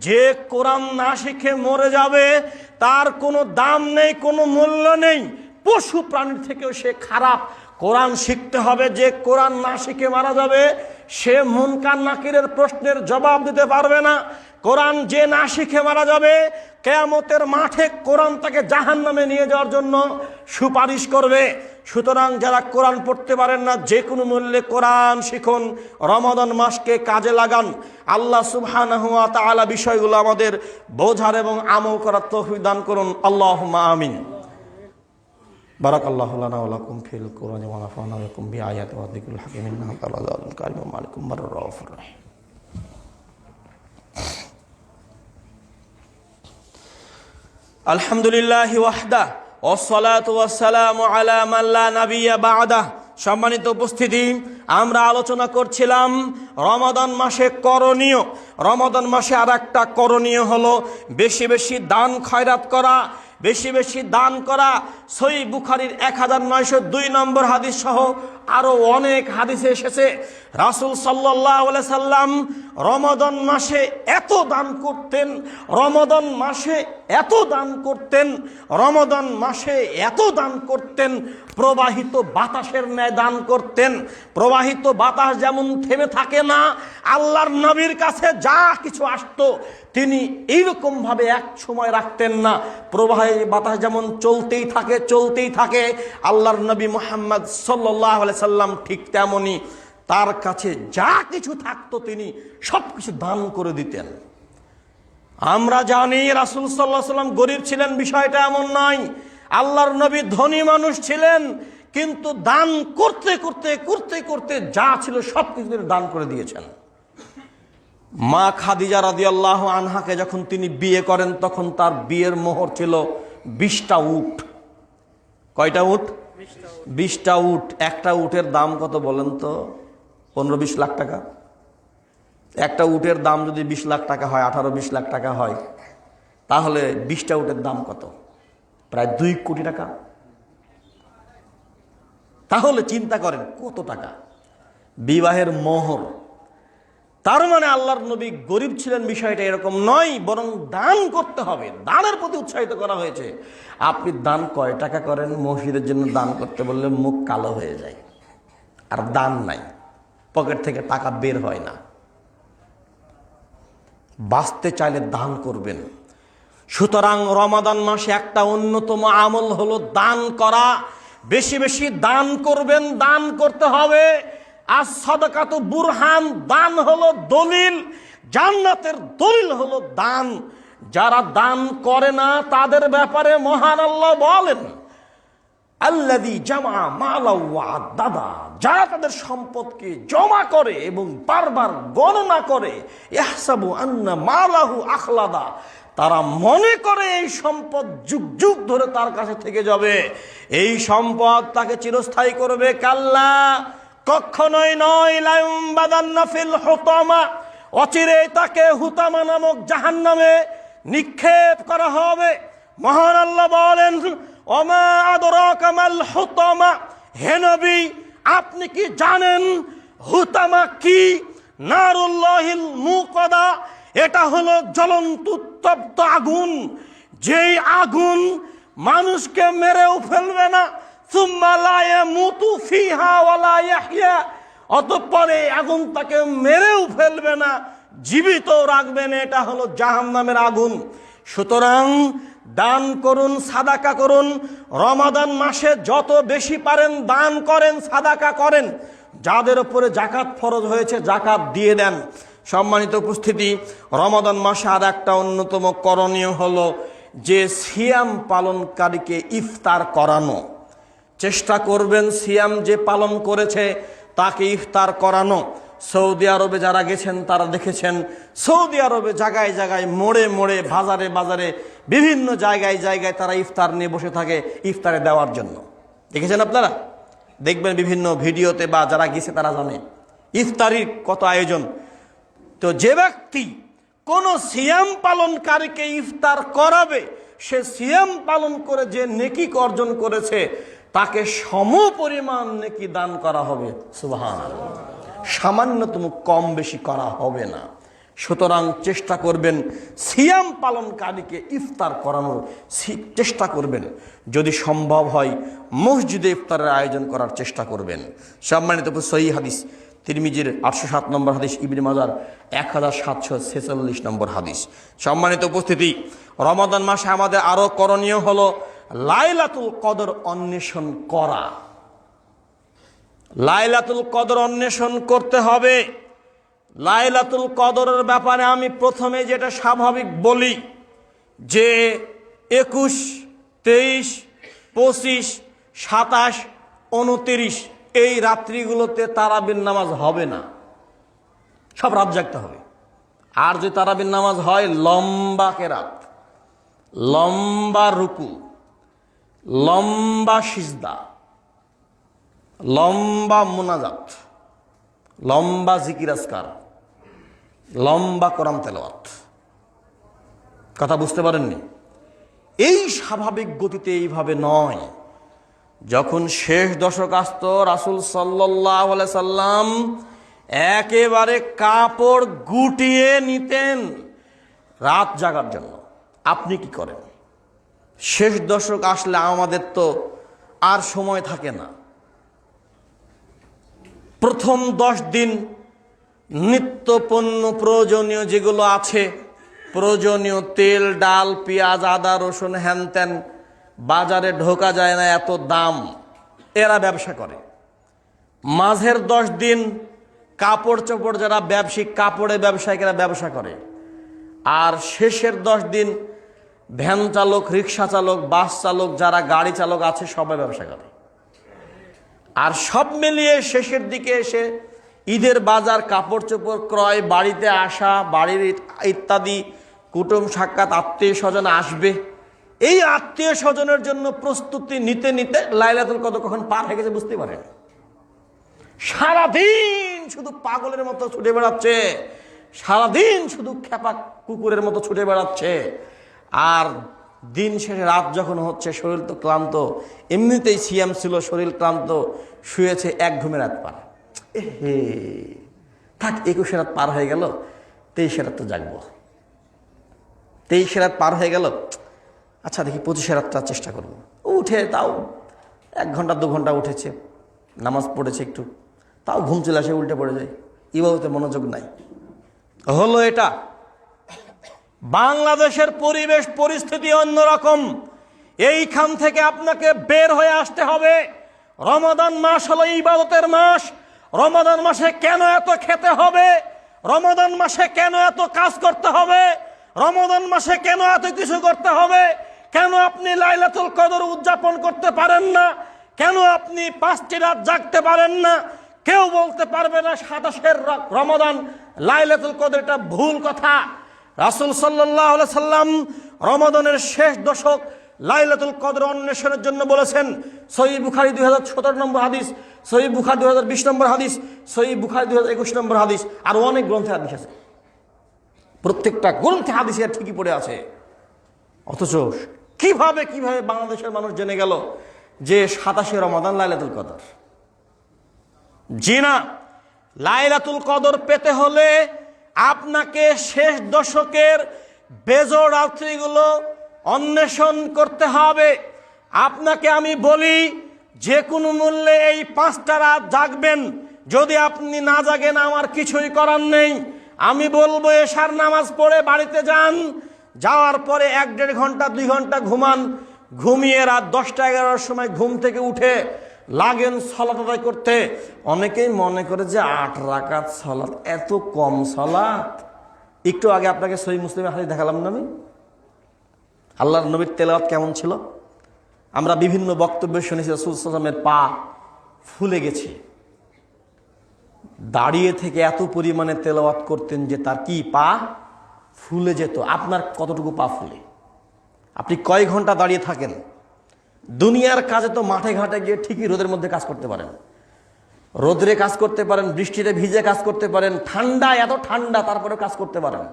যে কোরআন না শিখে মরে যাবে তার কোনো দাম নেই, কোনো মূল্য নেই। পশু প্রাণীর থেকেও সে খারাপ। কোরআন শিখতে হবে। যে কোরআন না শিখে মারা যাবে সে মুনকার নাকিরের প্রশ্নের জবাব দিতে পারবে না। কোরআন যে না শিখে মারা যাবে, কিয়ামতের মাঠে কোরআন তাকে জাহান্নামে নিয়ে যাওয়ার জন্য সুপারিশ করবে। সুতরাং যারা কোরআন পড়তে পারেন না, যে কোনো মূল্যে কোরআন শিখুন, রমাদান মাসকে কাজে লাগান। আল্লাহ সুবহানাহু ওয়া তাআলা বিষয়গুলো আমাদের বোঝার এবং আমল করার তৌফিক দান করুন। আল্লাহুম্মা আমিন। বারাকাল্লাহু লানা ওয়া লাকুম ফিল কুরআনি ওয়া নাফা'না বিকুম বিআয়াতি ওয়া যিকরিল হাকীম ইন্নাকা লাযালিকুল কারীম মালিকুম রাউফুর রাহিম। আলহামদুলিল্লাহি ওয়াহদা ওয়াস সালাতু ওয়াস সালামু আলা মান লা নাবিয়্যা বা'দা সম্মানিত উপস্থিতি, আমরা আলোচনা করছিলাম রমাদান মাসে করণীয়। রমাদান মাসে আর একটা করণীয় হলো বেশি বেশি দান খয়রাত করা, বেশি বেশি দান করা। সহিহ বুখারীর 1902 নম্বর হাদিস সহ আরো অনেক হাদিসে এসেছে রাসূল সাল্লাল্লাহু আলাইহি সাল্লাম রমাদান মাসে এত দান করতেন, রমাদান মাসে এত দান করতেন, রমাদান মাসে এত দান করতেন, প্রবাহিত বাতাসের ন্যায় দান করতেন। প্রবাহিত বাতাস যেমন থেমে থাকে না, আল্লাহর নবীর কাছে যা কিছু আসতো তিনি এইরকম ভাবে এক সময় রাখতেন না। প্রবাহী বাতাস যেমন চলতেই থাকে, আল্লাহর নবী মুহাম্মদ সাল্লাল্লাহু আলাইহি সাল্লাম ঠিক তেমনি তার কাছে যা কিছু থাকতো তিনি সবকিছু দান করে দিতেন। আমরা জানি রাসূল সাল্লাল্লাহু আলাইহি সাল্লাম গরিব ছিলেন, বিষয়টা এমন নয়। আল্লাহর নবী ধনী মানুষ ছিলেন, কিন্তু দান করতে করতে করতে করতে যা ছিল সবকিছু তিনি দান করে দিয়েছেন। মা খাদিজা রাদিয়াল্লাহু আনহাকে যখন তিনি বিয়ে করেন তখন তার বিয়ের মোহর ছিল 20টা উট। কয়টা উট? 20টা উট। একটা উটের দাম কত বলেন তো? 15-20 লাখ টাকা। একটা উটের দাম যদি 20 লাখ টাকা হয়, 18-20 লাখ টাকা হয়, তাহলে 20টা উটের দাম কত? প্রায় 2 কোটি টাকা। তাহলে চিন্তা করেন কত টাকা বিবাহের মোহর। তার মানে আল্লাহর নবী গরিব ছিলেন বিষয়টা এরকম নয়, বরং দান করতে হবে, দানের প্রতি উৎসাহিত করা হয়েছে। আপনি দান কয় টাকা করেন? মসজিদের জন্য দান করতে বললে মুখ কালো হয়ে যায়, আর দান নাই, পকেট থেকে টাকা বের হয় না। বাঁচতে চাইলে দান করবেন। সুতরাং রমাদান মাসে একটা অন্যতম আমল হলো দান করা। বেশি বেশি দান করবেন, দান করতে হবে। আর সাদাকাতু বুরহান, দান হলো দলিল, জান্নাতের দলিল হলো দান। যারা দান করে না তাদের ব্যাপারে মহান আল্লাহ বলেন, আল্লাযী জামা মালা ওয়া আদ্দাদা, যারা তাদের সম্পদকে জমা করে এবং বারবার গণনা করে, ইহসাবু আন্না মালাহু আখলাদা, তারা মনে করে এই সম্পদ যুগ যুগ ধরে তার কাছে থেকে যাবে, এই সম্পদ তাকে চিরস্থায়ী করবে। কাল্লা, কখনোই নয়। লায়ুমবাদান্না ফিল হুতামা, অচিরে তাকে হুতামা নামক জাহান্নামে নিক্ষেপ করা হবে। মহান আল্লাহ বলেন, ওমা আদরাকা মাল হুতামা, হে নবী আপনি কি জানেন হুতামা কি? নারুল্লাহিল মুকাদা, এটা হলো জ্বলন্ত উত্তপ্ত আগুন, যেই আগুন মানুষকে মেরেও ফেলবে না। সুম্মা লা ইয়ামুতু ফিহা ওয়া লা ইয়াহইয়া, অতঃপর এই আগুন তাকে মেরেও ফেলবে না, জীবিত রাখবে না। এটা হলো জাহান্নামের আগুন। সুতরাং দান করুন, সাদাকা করুন। রমাদান মাসে যত বেশি পারেন দান করেন, সাদাকা করেন। যাদের উপরে যাকাত ফরজ হয়েছে জাকাত দিয়ে দেন। সম্মানিত উপস্থিতি, রমাদান মাসে আর একটা অন্যতম করণীয় হলো যে সিয়াম পালনকারীকে ইফতার করানো। চেষ্টা করবেন সিয়াম যে পালন করেছে তাকে ইফতার করানো। সৌদি আরবে যারা গেছেন তারা দেখেছেন, সৌদি আরবে জায়গায় জায়গায়, মোড়ে মোড়ে, বাজারে বাজারে, বিভিন্ন জায়গায় জায়গায় তারা ইফতার নিয়ে বসে থাকে ইফতারে দেওয়ার জন্য। দেখেছেন আপনারা? দেখবেন বিভিন্ন ভিডিওতে, বা যারা গেছে তারা জানে ইফতারির কত আয়োজন। তো যে ব্যক্তি কোন সিয়াম পালনকারীকে ইফতার করাবে, সে সিয়াম পালন করে যে নেকি অর্জন করেছে তাকে সমপরিমাণ নেকি দান করা হবে। সুবহানাল্লাহ। সামান্যতম কম বেশি করা হবে না। সুতরাং চেষ্টা করবেন সিয়াম পালনকারীকে ইফতার করানোর চেষ্টা করবেন। যদি সম্ভব হয় মসজিদে ইফতারের আয়োজন করার চেষ্টা করবেন। সম্মানিত সহিহ হাদিস, তিরমিজির 807 নম্বর হাদিস, ইবনে মাজার 1746 নম্বর হাদিস। সম্মানিত উপস্থিতি, রমাদান মাসে আমাদের আরো করণীয় হলো লাইলাতুল কদর অন্বেষণ করা। লাইলাতুল কদর অন্বেষণ করতে হবে। লাইলাতুল কদরের ব্যাপারে আমি প্রথমে যেটা স্বাভাবিক বলি যে 21, 23, 25, 27, 29 এই রাত্রিগুলোতে তারাবির নামাজ হবে না, সব রাত জাগতে হবে। আর যে তারাবির নামাজ হয় লম্বা কেরাত, লম্বা রুকু, লম্বা সিজদা, লম্বা মুনাজাত, লম্বা জিকির আজকার, লম্বা কোরআন তেলাওয়াত। কথা বুঝতে পারেননি? এই স্বাভাবিক গতিতে এইভাবে নয়। যখন শেষ দশক আসতো, রাসূল সাল্লাল্লাহু আলাইহি সাল্লাম একেবারে কাপড় গুটিয়ে নিতেন রাত জাগার জন্য। আপনি কি করেন? শেষ দশক আসলে আমাদের তো আর সময় থাকে না। প্রথম 10 দিন নিত্য পণ্য প্রয়োজনীয় যেগুলো আছে, প্রয়োজনীয় তেল, ডাল, পেঁয়াজ, আদা, রসুন, হ্যান ত্যান, বাজারে ঢোকা যায় না, এত দাম, এরা ব্যবসা করে। মাঝের 10 দিন কাপড় চোপড়, যারা ব্যবসায়িক কাপড়ের ব্যবসায়িকেরা ব্যবসা করে। আর শেষের 10 দিন ভ্যান চালক, রিক্সা চালক, বাস চালক, যারা গাড়ি চালক আছে সবাই ব্যবসা করে। আর সব মিলিয়ে শেষের দিকে এসে ঈদের বাজার, কাপড় চোপড় ক্রয়, বাড়িতে আসা, বাড়ির ইত্যাদি কুটুম সাক্ষাৎ, আত্মীয় স্বজন আসবে, এই আত্মীয় স্বজনের জন্য প্রস্তুতি নিতে নিতে লাইলাতুল কদর কখন পার হয়ে গেছে বুঝতে পারেন। সারাদিন শুধু পাগলের মতো ছুটে বেড়াচ্ছে, সারাদিন শুধু খেপা কুকুরের মতো ছুটে বেড়াচ্ছে। আর দিন শেষে রাত যখন হচ্ছে, শরীর তো ক্লান্ত, এমনিতেই সিয়াম ছিল, শরীর ক্লান্ত, শুয়েছে, এক ঘুমে রাত পার। হে থাক, 21 রাত পার হয়ে গেল, 23 রাত তো জাগবো, 23 রাত পার হয়ে গেল, আচ্ছা দেখি 25 রাতটা চেষ্টা করবো। উঠে তাও 1 ঘন্টা 2 ঘন্টা উঠেছে, নামাজ পড়েছে একটু, তাও ঘুম চলে আসে, উল্টে পড়ে যায়, ইবাদতে মনোযোগ নাই। হলো এটা। বাংলাদেশের পরিবেশ পরিস্থিতি অন্যরকম। এইখান থেকে আপনাকে বের হয়ে আসতে হবে। রমাদান মাস হলো ইবাদতের মাস। রমাদান মাসে কেন এত খেতে হবে? রমাদান মাসে কেন এত কাজ করতে হবে? রমাদান মাসে কেন এত কিছু করতে হবে? কেন আপনি লাইলাতুল কদর উদযাপন করতে পারেন না? কেন আপনি 5টি রাত জাগতে পারেন না? কেউ বলতে পারবে না 27 রমাদান লাইলাতুল কদর, এটা ভুল কথা। রাসূল সাল্লাল্লাহু আলাইহি সাল্লাম রমাদানের শেষ দশক লাইলাতুল কদর অন্বেষণের জন্য বলেছেন। সহিহ বুখারী 2017 নম্বর হাদিস, সহিহ বুখারী 2020 নম্বর হাদিস, সহিহ বুখারী 2021 নম্বর হাদিস, আর অনেক গ্রন্থে হাদিস আছে। প্রত্যেকটা গ্রন্থে হাদিস ঠিকই পড়ে আছে। অথচ কিভাবে বাংলাদেশের মানুষ জেনে গেল যে 27 রমাদান লাইলাতুল কদর? জি না, লাইলাতুল কদর পেতে হলে আপনাকে শেষ দশকের বেজোড় রাত্রিগুলো অন্বেষণ করতে হবে। আপনাকে আমি বলি, যে কোনো মূল্যে এই 5টা রাত জাগবেন। যদি আপনি না জাগেন, আমার কিছুই করার নেই। আমি বলবো এশার নামাজ পড়ে বাড়িতে যান, যাওয়ার পরে 1-1.5 ঘন্টা 2 ঘন্টা ঘুমান, ঘুমিয়ে রাত 10টা-11টার সময় ঘুম থেকে উঠে লাগেন সালাত আদায় করতে। অনেকেই মনে করে যে 8 রাকাত সালাত, এত কম সালাত। একটু আগে আপনাকে সহিহ মুসলিমের হাদিস দেখালাম না আমি, আল্লাহর নবীর তেলাওয়াত কেমন ছিল। আমরা বিভিন্ন বক্তব্য শুনেছি রাসূল সাল্লাল্লাহু আলাইহি ওয়াসাল্লামের পা ফুলে গেছে, দাঁড়িয়ে থেকে এত পরিমাণে তেলাওয়াত করতেন যে তার কি পা ফুলে যেত। আপনার কতটুকু পা ফুলে? আপনি কয় ঘন্টা দাঁড়িয়ে থাকেন? দুনিয়ার কাজে তো মাঠে ঘাটে গিয়ে ঠিকই রোদের মধ্যে কাজ করতে পারেন, রোদরে কাজ করতে পারেন, বৃষ্টিতে ভিজে কাজ করতে পারেন, ঠান্ডা, এত ঠান্ডা তারপরে কাজ করতে পারেন।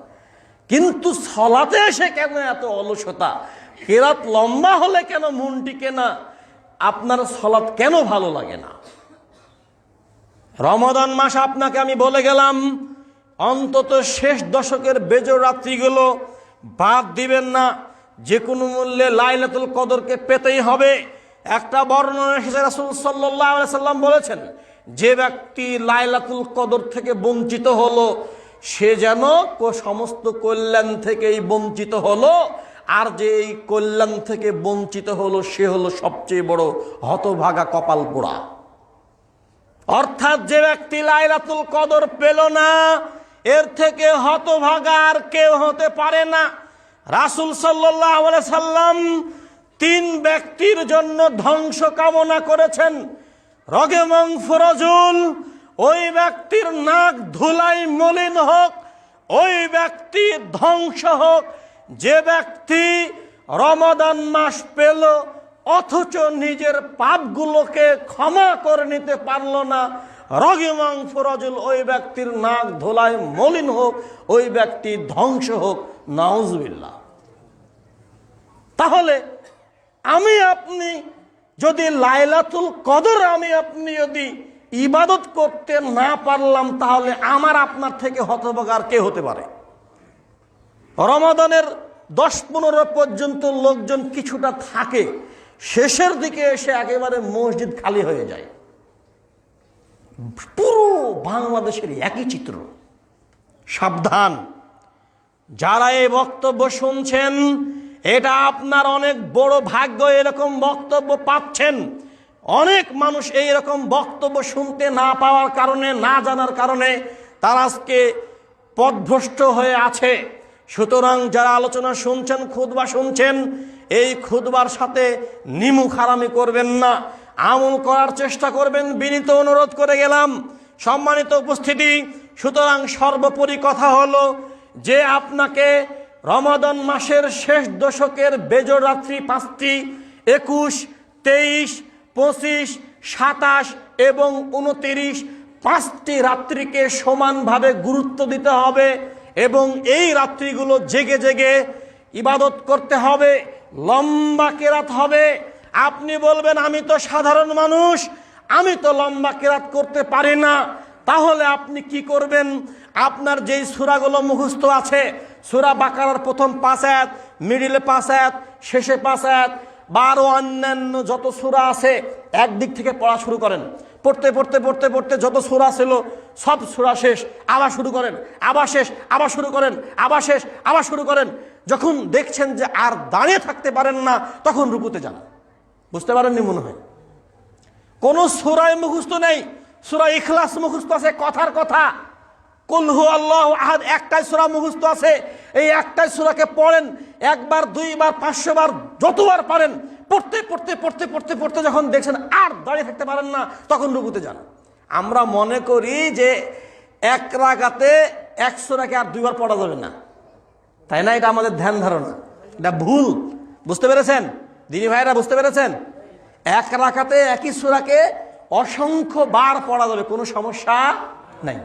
কিন্তু সলাতে এসে কেন এত অলসতা? কেরাত লম্বা হলে কেন মন টিকে না? আপনার সলাত কেন ভালো লাগে না? রমাদান মাস আপনাকে আমি বলে গেলাম, অন্তত শেষ দশকের বেজোড় রাত্রিগুলো বাদ দিবেন না। যে কোনো মূল্যে লাইলাতুল কদরকে পেতেই হবে। একটা বর্ণনা এসেছে, রাসূল সাল্লাল্লাহু আলাইহি সাল্লাম বলেছেন, যে ব্যক্তি লাইলাতুল কদর থেকে বঞ্চিত হলো, সে যেন সমস্ত কল্যাণ থেকেই বঞ্চিত হলো। আর যে এই কল্যাণ থেকে বঞ্চিত হলো, সে হলো সবচেয়ে বড় হতভাগা, কপাল পোড়া। অর্থাৎ যে ব্যক্তি লাইলাতুল কদর পেল না, এর থেকে হতভাগা আর কেউ হতে পারে না। রাসূল সাল্লাল্লাহু আলাইহি সাল্লাম 3 ব্যক্তির জন্য ধ্বংস কামনা করেছেন। রগেমং ফরজুল, ওই ব্যক্তির নাক ধুলাই মলিন হোক, ওই ব্যক্তি ধ্বংস হোক যে ব্যক্তি রমাদান মাস পেল অথচ নিজের পাপগুলোকে ক্ষমা করে নিতে পারল না। রগিমাং ফরাজুল, ওই ব্যক্তির নাক ধোলায় মলিন হোক, ওই ব্যক্তি ধ্বংস হোক, নাউজুবিল্লাহ। তাহলে আমি আপনি যদি লাইলাতুল কদর আমি আপনি যদি ইবাদত করতে না পারলাম, তাহলে আমার আপনার থেকে হতভাগা আর কে হতে পারে? রমাদানের 10-15 পর্যন্ত লোকজন কিছুটা থাকে, শেষের দিকে এসে একেবারে মসজিদ খালি হয়ে যায়। পুরো বাংলাদেশের একই চিত্র। সাবধান, যারা এই বক্তব্য শুনছেন, এটা আপনার অনেক বড় ভাগ্য, এরকম বক্তব্য পাচ্ছেন। অনেক মানুষ এইরকম বক্তব্য শুনতে না পাওয়ার কারণে, না জানার কারণে তারা আজকে পথভ্রষ্ট হয়ে আছে। সুতরাং যারা আলোচনা শুনছেন, খুতবা শুনছেন, এই খুতবার সাথে নিমুখ হারামি করবেন না, আমল করার চেষ্টা করবেন, বিনীত অনুরোধ করে গেলাম। সম্মানিত উপস্থিতি, সুতরাং সর্বোপরি কথা হলো যে আপনাকে রমাদান মাসের শেষ দশকের বেজোড় রাত্রি 5টি, 21, 23, 25, 27 এবং 29, 5টি রাত্রিকে সমানভাবে গুরুত্ব দিতে হবে এবং এই রাত্রিগুলো জেগে জেগে ইবাদত করতে হবে, লম্বা কেরাত হবে। আপনি বলবেন আমি তো সাধারণ মানুষ, আমি তো লম্বা কেরাত করতে পারি না। তাহলে আপনি কি করবেন? আপনার যেই সূরাগুলো মুখস্থ আছে, সূরা বাকারার প্রথম 5 আয়াত, মিডিলে 5 আয়াত, শেষে 5 আয়াত, বা আরো অন্যান্য যত সূরা আছে, একদিক থেকে পড়া শুরু করেন। পড়তে পড়তে পড়তে পড়তে যত সূরা ছিল সব সূরা শেষ, আবার শুরু করেন, আবার শেষ, আবার শুরু করেন, আবার শেষ, আবার শুরু করেন। যখন দেখছেন যে আর দাঁড়িয়ে থাকতে পারেন না, তখন রুকুতে যান। বুঝতে পারেননি মনে হয়? কোন সূরায় মুখস্থ নেই। সূরা ইখলাস মুখস্থ আছে, কথার কথা। কুল হু আল্লাহু আহাদ একটাই সূরা মুখস্থ আছে। এই একটাই সূরাকে পড়েন 1 বার, 2 বার, 500 বার, যতবার পারেন। পড়তে পড়তে পড়তে পড়তে পড়তে যখন দেখছেন আর দাঁড়িয়ে থাকতে পারেন না, তখন রুকুতে যান। আমরা মনে করি যে 1 রাকাতে 1 সূরাকে আর 2 বার পড়া যাবে না, তাই না? এটা আমাদের ধ্যান ধারণা, এটা ভুল। বুঝতে পেরেছেন দিনী ভাইরা? বুঝতে পেরেছেন? 1 রাকাতে একই সূরাকে অসংখ্য বার পড়া যাবে, কোনো সমস্যা নাই।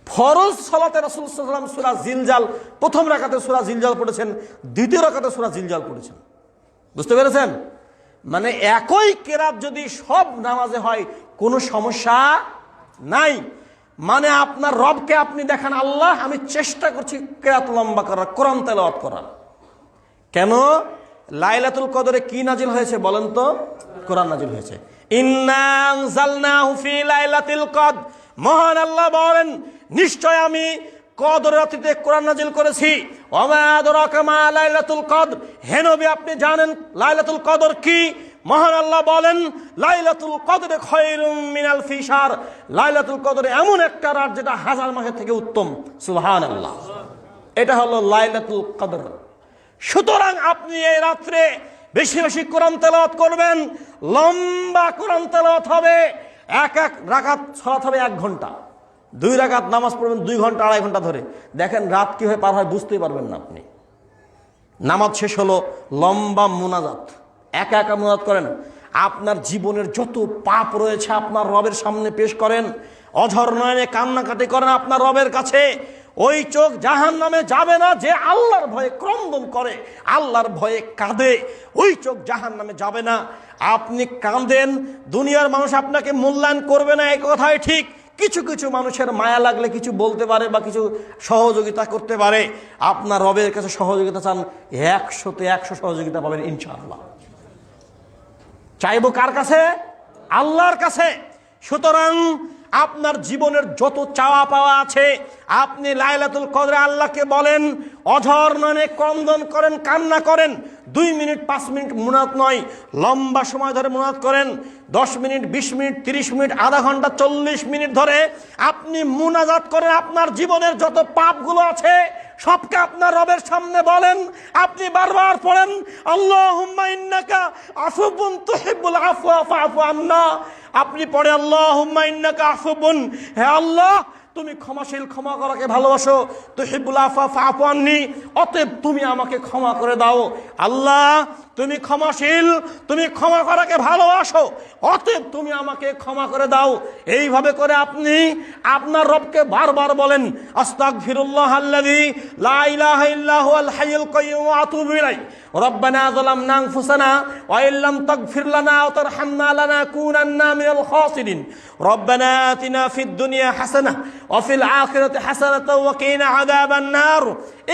ফরজ সালাতে রাসূল সাল্লাল্লাহু আলাইহি ওয়াসাল্লাম সূরা জিলজাল, প্রথম রাকাতে সূরা জিলজাল পড়েছেন, দ্বিতীয় রাকাতে সূরা জিলজাল পড়েছেন। বুঝতে পেরেছেন? মানে একই কেরাত যদি সব নামাজে হয়, কোনো সমস্যা নাই। মানে আপনার রবকে আপনি দেখেন, আল্লাহ আমি চেষ্টা করছি কেরাত লম্বা করার, কোরআন তেলাওয়াত করার। কেন? লাইলাতুল কদরে কি নাজিল হয়েছে বলেন তো? কোরআন নাজিল হয়েছে। ইন্না আনজালনাহু ফি লাইলাতিল কদর, মহান আল্লাহ বলেন নিশ্চয় আমি কদর রাতে কোরআন নাজিল করেছি। ওয়া মা আদরাকা মা লাইলাতুল কদর, হে নবী আপনি জানেন লাইলাতুল কদর কি? মহান আল্লাহ বলেন লাইলাতুল কদরে খায়রুম মিন আলফি শাহর, লাইলাতুল কদরে এমন একটা রাত যেটা 1000 মাসের থেকে উত্তম। সুবহানাল্লাহ, এটা হলো লাইলাতুল কদর। সুতরাং আপনি এই রাত্রে বেশি বেশি কোরআন তেলাওয়াত করবেন, লম্বা কোরআন তেলাওয়াত হবে। 1 রাকাত সালাত হবে 1 ঘন্টা, 2 রাকাত নামাজ পড়বেন 2 ঘন্টা 2.5 ঘন্টা ধরে। দেখেন রাত কিভাবে পার হয় বুঝতেই পারবেন না আপনি। নামাজ শেষ হলো, লম্বা মুনাজাত, একা একা মুনাজাত করেন। আপনার জীবনের যত পাপ রয়েছে আপনার রবের সামনে পেশ করেন, অঝর নয়নে কান্নাকাটি করেন আপনার রবের কাছে। ওই চোখ জাহান্নামে যাবে না যে আল্লাহর ভয়ে ক্রন্দন করে, আল্লাহর ভয়ে কাঁদে, ওই চোখ জাহান্নামে যাবে না। আপনি কাঁদেন, দুনিয়ার মানুষ আপনাকে মূল্যায়ন করবে না, এই কথাই ঠিক। কিছু কিছু মানুষের মায়া লাগলে কিছু বলতে পারে বা কিছু সহযোগিতা করতে পারে। আপনার রবের কাছে সহযোগিতা চান, 100-তে 100 সহযোগিতা পাবেন ইনশাআল্লাহ। চাইবো কার কাছে? আল্লাহর কাছে। সুতরাং আপনার জীবনের যত চাওয়া পাওয়া আছে আপনি লাইলাতুল কদরে আল্লাহকে বলেন, অঝর নয়নে ক্রন্দন করেন, কান্না করেন। 2 মিনিট 5 মিনিট মুনাজাত নয়, লম্বা সময় ধরে মুনাজাত করেন। 10 মিনিট, 20 মিনিট, 30 মিনিট, আধা ঘন্টা, 40 মিনিট ধরে আপনি মুনাজাত করেন। আপনার জীবনের যত পাপগুলো আছে সবকে আপনার রবের সামনে বলেন। আপনি বারবার পড়েন আল্লাহুম্মা ইন্নাকা আফুবুন তুহিব্বুল আফওয়া ফাআফু আন্না। আপনি পড়ে আল্লাহুম্মা ইন্নাকা আফুবুন, হে আল্লাহ তুমি ক্ষমাশীল, ক্ষমা করাকে ভালোবাসো। তুহিব্বুল আফা ফাফু আন্নি, অতএব তুমি আমাকে ক্ষমা করে দাও। আল্লাহ তুমি ক্ষমাশীল, তুমি ক্ষমা করাকে ভালোবাসো, অতএব তুমি আমাকে ক্ষমা করে দাও। এইভাবে করে আপনি আপনার রবকে বারবার বলেন, আস্তাগফিরুল্লাহ আল্লাযী লা ইলাহা ইল্লা হুয়াল হাইয়ুল কাইয়্যুম ওয়া আতুবু ইলাইহি রব্বানা যালামনা আনফুসানা ওয়া ইল্লাম তাগফির লানা ওয়া তারহামনা লানাকুনান্না মিনাল খাসিরিন রব্বানা আতিনা ফিদ দুনিয়া হাসানাহ ওয়া ফিল আখিরাতি হাসানাতাও ওয়া কিনা আযাবান নার।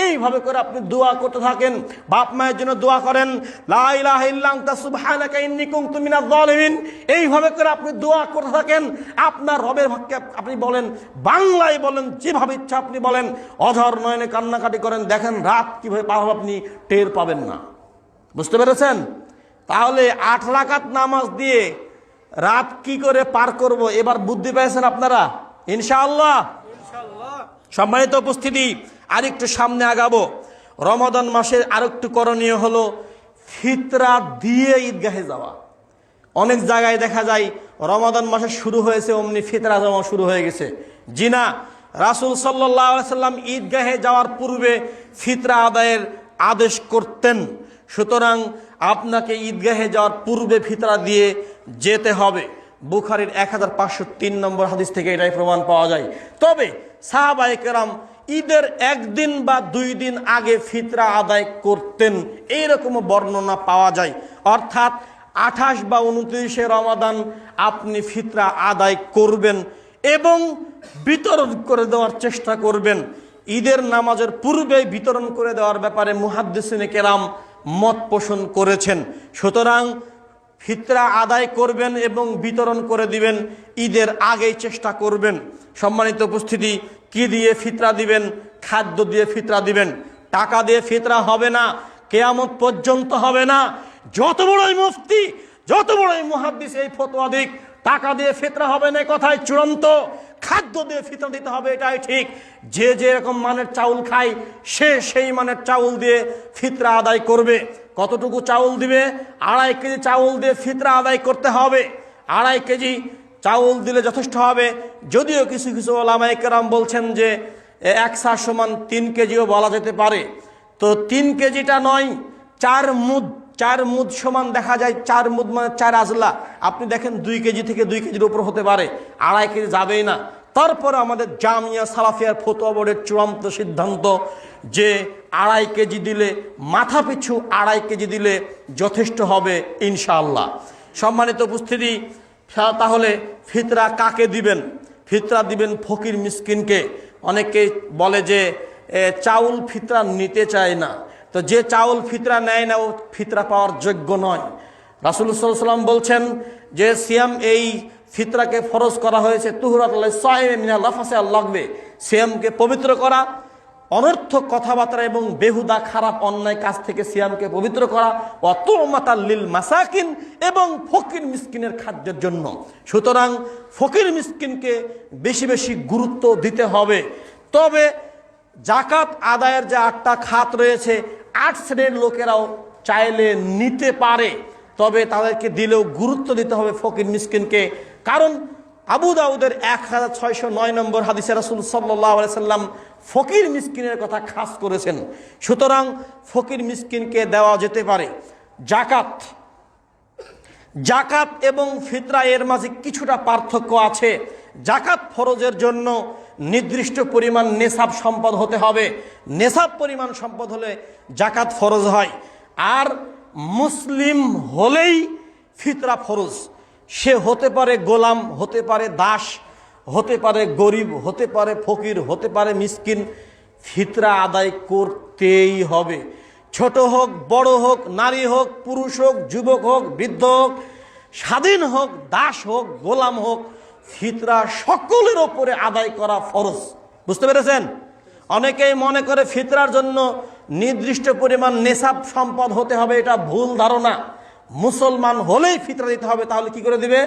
এইভাবে করে আপনি দোয়া করতে থাকেন। বাপ মায়ের জন্য দোয়া করেন, লা ইলাহা ইল্লা আনতা সুবহানাকা ইন্নী কুনতু মিনাজ জালিমিন। এইভাবে করে আপনি দোয়া করতে থাকেন। আপনার রবের হককে আপনি বলেন, বাংলায় বলেন, যেভাবে ইচ্ছা আপনি বলেন, অঝর নয়নে কান্নাকাটি করেন। দেখেন রাত কিভাবে পার হবে আপনি টের পাবেন না। বুঝতে পেরেছেন? তাহলে 8 রাকাত নামাজ দিয়ে রাত কি করে পার করব, এবার বুদ্ধি পেয়েছেন আপনারা ইনশাআল্লাহ। সম্মানিত উপস্থিতি, আরেকটু সামনে আগাবো। রমাদান মাসের আরেকটু করণীয় হলো ফিতরা দিয়ে ঈদগাহে যাওয়া। অনেক জায়গায় দেখা যায় রমাদান মাসে শুরু হয়েছে অমনি ফিতরা জমা শুরু হয়ে গেছে। জি না, রাসূল সাল্লাল্লাহু আলাইহি সাল্লাম ঈদগাহে যাওয়ার পূর্বে ফিতরা আদায়ের আদেশ করতেন। সুতরাং আপনাকে ঈদগাহে যাওয়ার পূর্বে ফিতরা দিয়ে যেতে হবে। বুখারীর 1503 নম্বর হাদিস থেকে এটাই প্রমাণ পাওয়া যায়। তবে সাহাবায়ে কেরাম ঈদের 1 দিন বা 2 দিন আগে ফিতরা আদায় করতেন, এইরকম বর্ণনা পাওয়া যায়। অর্থাৎ 28 বা 29 রমাদান আপনি ফিতরা আদায় করবেন এবং বিতরণ করে দেওয়ার চেষ্টা করবেন। ঈদের নামাজের পূর্বে বিতরণ করে দেওয়ার ব্যাপারে মুহাদ্দিসিনে কেরাম মত পোষণ করেছেন। সুতরাং ফিতরা আদায় করবেন এবং বিতরণ করে দিবেন, ঈদের আগেই চেষ্টা করবেন। সম্মানিত উপস্থিতি, কি দিয়ে ফিতরা দিবেন? খাদ্য দিয়ে ফিতরা দিবেন। টাকা দিয়ে ফিতরা হবে না, কিয়ামত পর্যন্ত হবে না। যত বড়ই মুফতি, যত বড়ই মুহাদ্দিস এই ফতোয়া দিক, টাকা দিয়ে ফিতরা হবে না কথাই চূড়ান্ত। খাদ্য দিয়ে ফিতরা দিতে হবে, এটাই ঠিক। যে যেরকম মানের চাউল খায় সে সেই মানের চাউল দিয়ে ফিতরা আদায় করবে। কতটুকু চাউল দিবে? 2.5 কেজি চাউল দিয়ে ফিতরা আদায় করতে হবে। 2.5 কেজি চাউল দিলে যথেষ্ট হবে। যদিও কিছু কিছু ওলামায়ে কেরাম বলছেন যে 1 সা সমান 3 কেজিও বলা যেতে পারে। তো 3 কেজিটা নয়, 4 মুদ, 4 মুদ সমান দেখা যায় 4 মুদ মানে 4 আজলা। আপনি দেখেন 2 কেজি থেকে 2 কেজির উপর হতে পারে, 2.5 কেজি যাবেই না। তারপর আমাদের জামিয়া সালাফিয়ার ফতোয়া বোর্ডের চূড়ান্ত সিদ্ধান্ত যে 2.5 কেজি দিলে, মাথা পিছু 2.5 কেজি দিলে যথেষ্ট হবে ইনশাআল্লাহ। সম্মানিত উপস্থিতি, তাহলে ফিতরা কাকে দিবেন? ফিতরা দিবেন ফকির মিসকিনকে। অনেকে বলে যে চাউল ফিতরা নিতে চায় না, তো যে চাউল ফিতরা নেয় না ও ফিতরা পাওয়ার যোগ্য নয়। রাসূল সাল্লাল্লাহু আলাইহি ওয়াসাল্লাম বলছেন যে সিয়াম, এই ফিতরাকে ফরজ করা হয়েছে তুহরাতুল সাইম মিনাল লাফাসি আল লাগবে, সিয়ামকে পবিত্র করা, অনর্থক কথাবার্তা এবং বেহুদা খারাপ অন্যায় কাজ থেকে সিয়ামকে পবিত্র করা, ওয়া তুমাতাল লিল মাসাকিন, এবং ফকির মিসকিনের খাদ্যের জন্য। সুতরাং ফকির মিসকিনকে বেশি বেশি গুরুত্ব দিতে হবে। তবে জাকাত আদায়ের যে 8টা খাত রয়েছে, 8 শ্রেণীর লোকেরাও চাইলে নিতে পারে, তবে তাদেরকে দিলেও গুরুত্ব দিতে হবে ফকির মিসকিনকে। কারণ আবু দাউদের 1609 নম্বর হাদিসে রাসূল সাল্লাল্লাহু আলাইহি সাল্লাম ফকির মিসকিনের কথা খাস করেছেন। সুতরাং ফকির মিসকিনকে দেওয়া যেতে পারে। জাকাত এবং ফিতরা এর মাঝে কিছুটা পার্থক্য আছে। জাকাত ফরজের জন্য নির্দিষ্ট পরিমাণ নেসাব সম্পদ হতে হবে। নেসাব পরিমাণ সম্পদ হলে জাকাত ফরজ হয়। আর মুসলিম হলেই ফিতরা ফরজ। সে হতে পারে গোলাম, হতে পারে দাস, হতে পারে গরিব, হতে পারে ফকির, হতে পারে মিসকিন, ফিতরা আদায় করতেই হবে। ছোট হোক, বড় হোক, নারী হোক, পুরুষ হোক, যুবক হোক, বৃদ্ধ হোক, স্বাধীন হোক, দাস হোক, গোলাম হোক, ফিতরা সকলের ওপরে আদায় করা ফরজ। বুঝতে পেরেছেন? অনেকেই মনে করে ফিতরার জন্য নির্দিষ্ট পরিমাণ নেসাব সম্পদ হতে হবে, এটা ভুল ধারণা। মুসলমান হলেই ফিতরা দিতে হবে। তাহলে কি করে দিবে?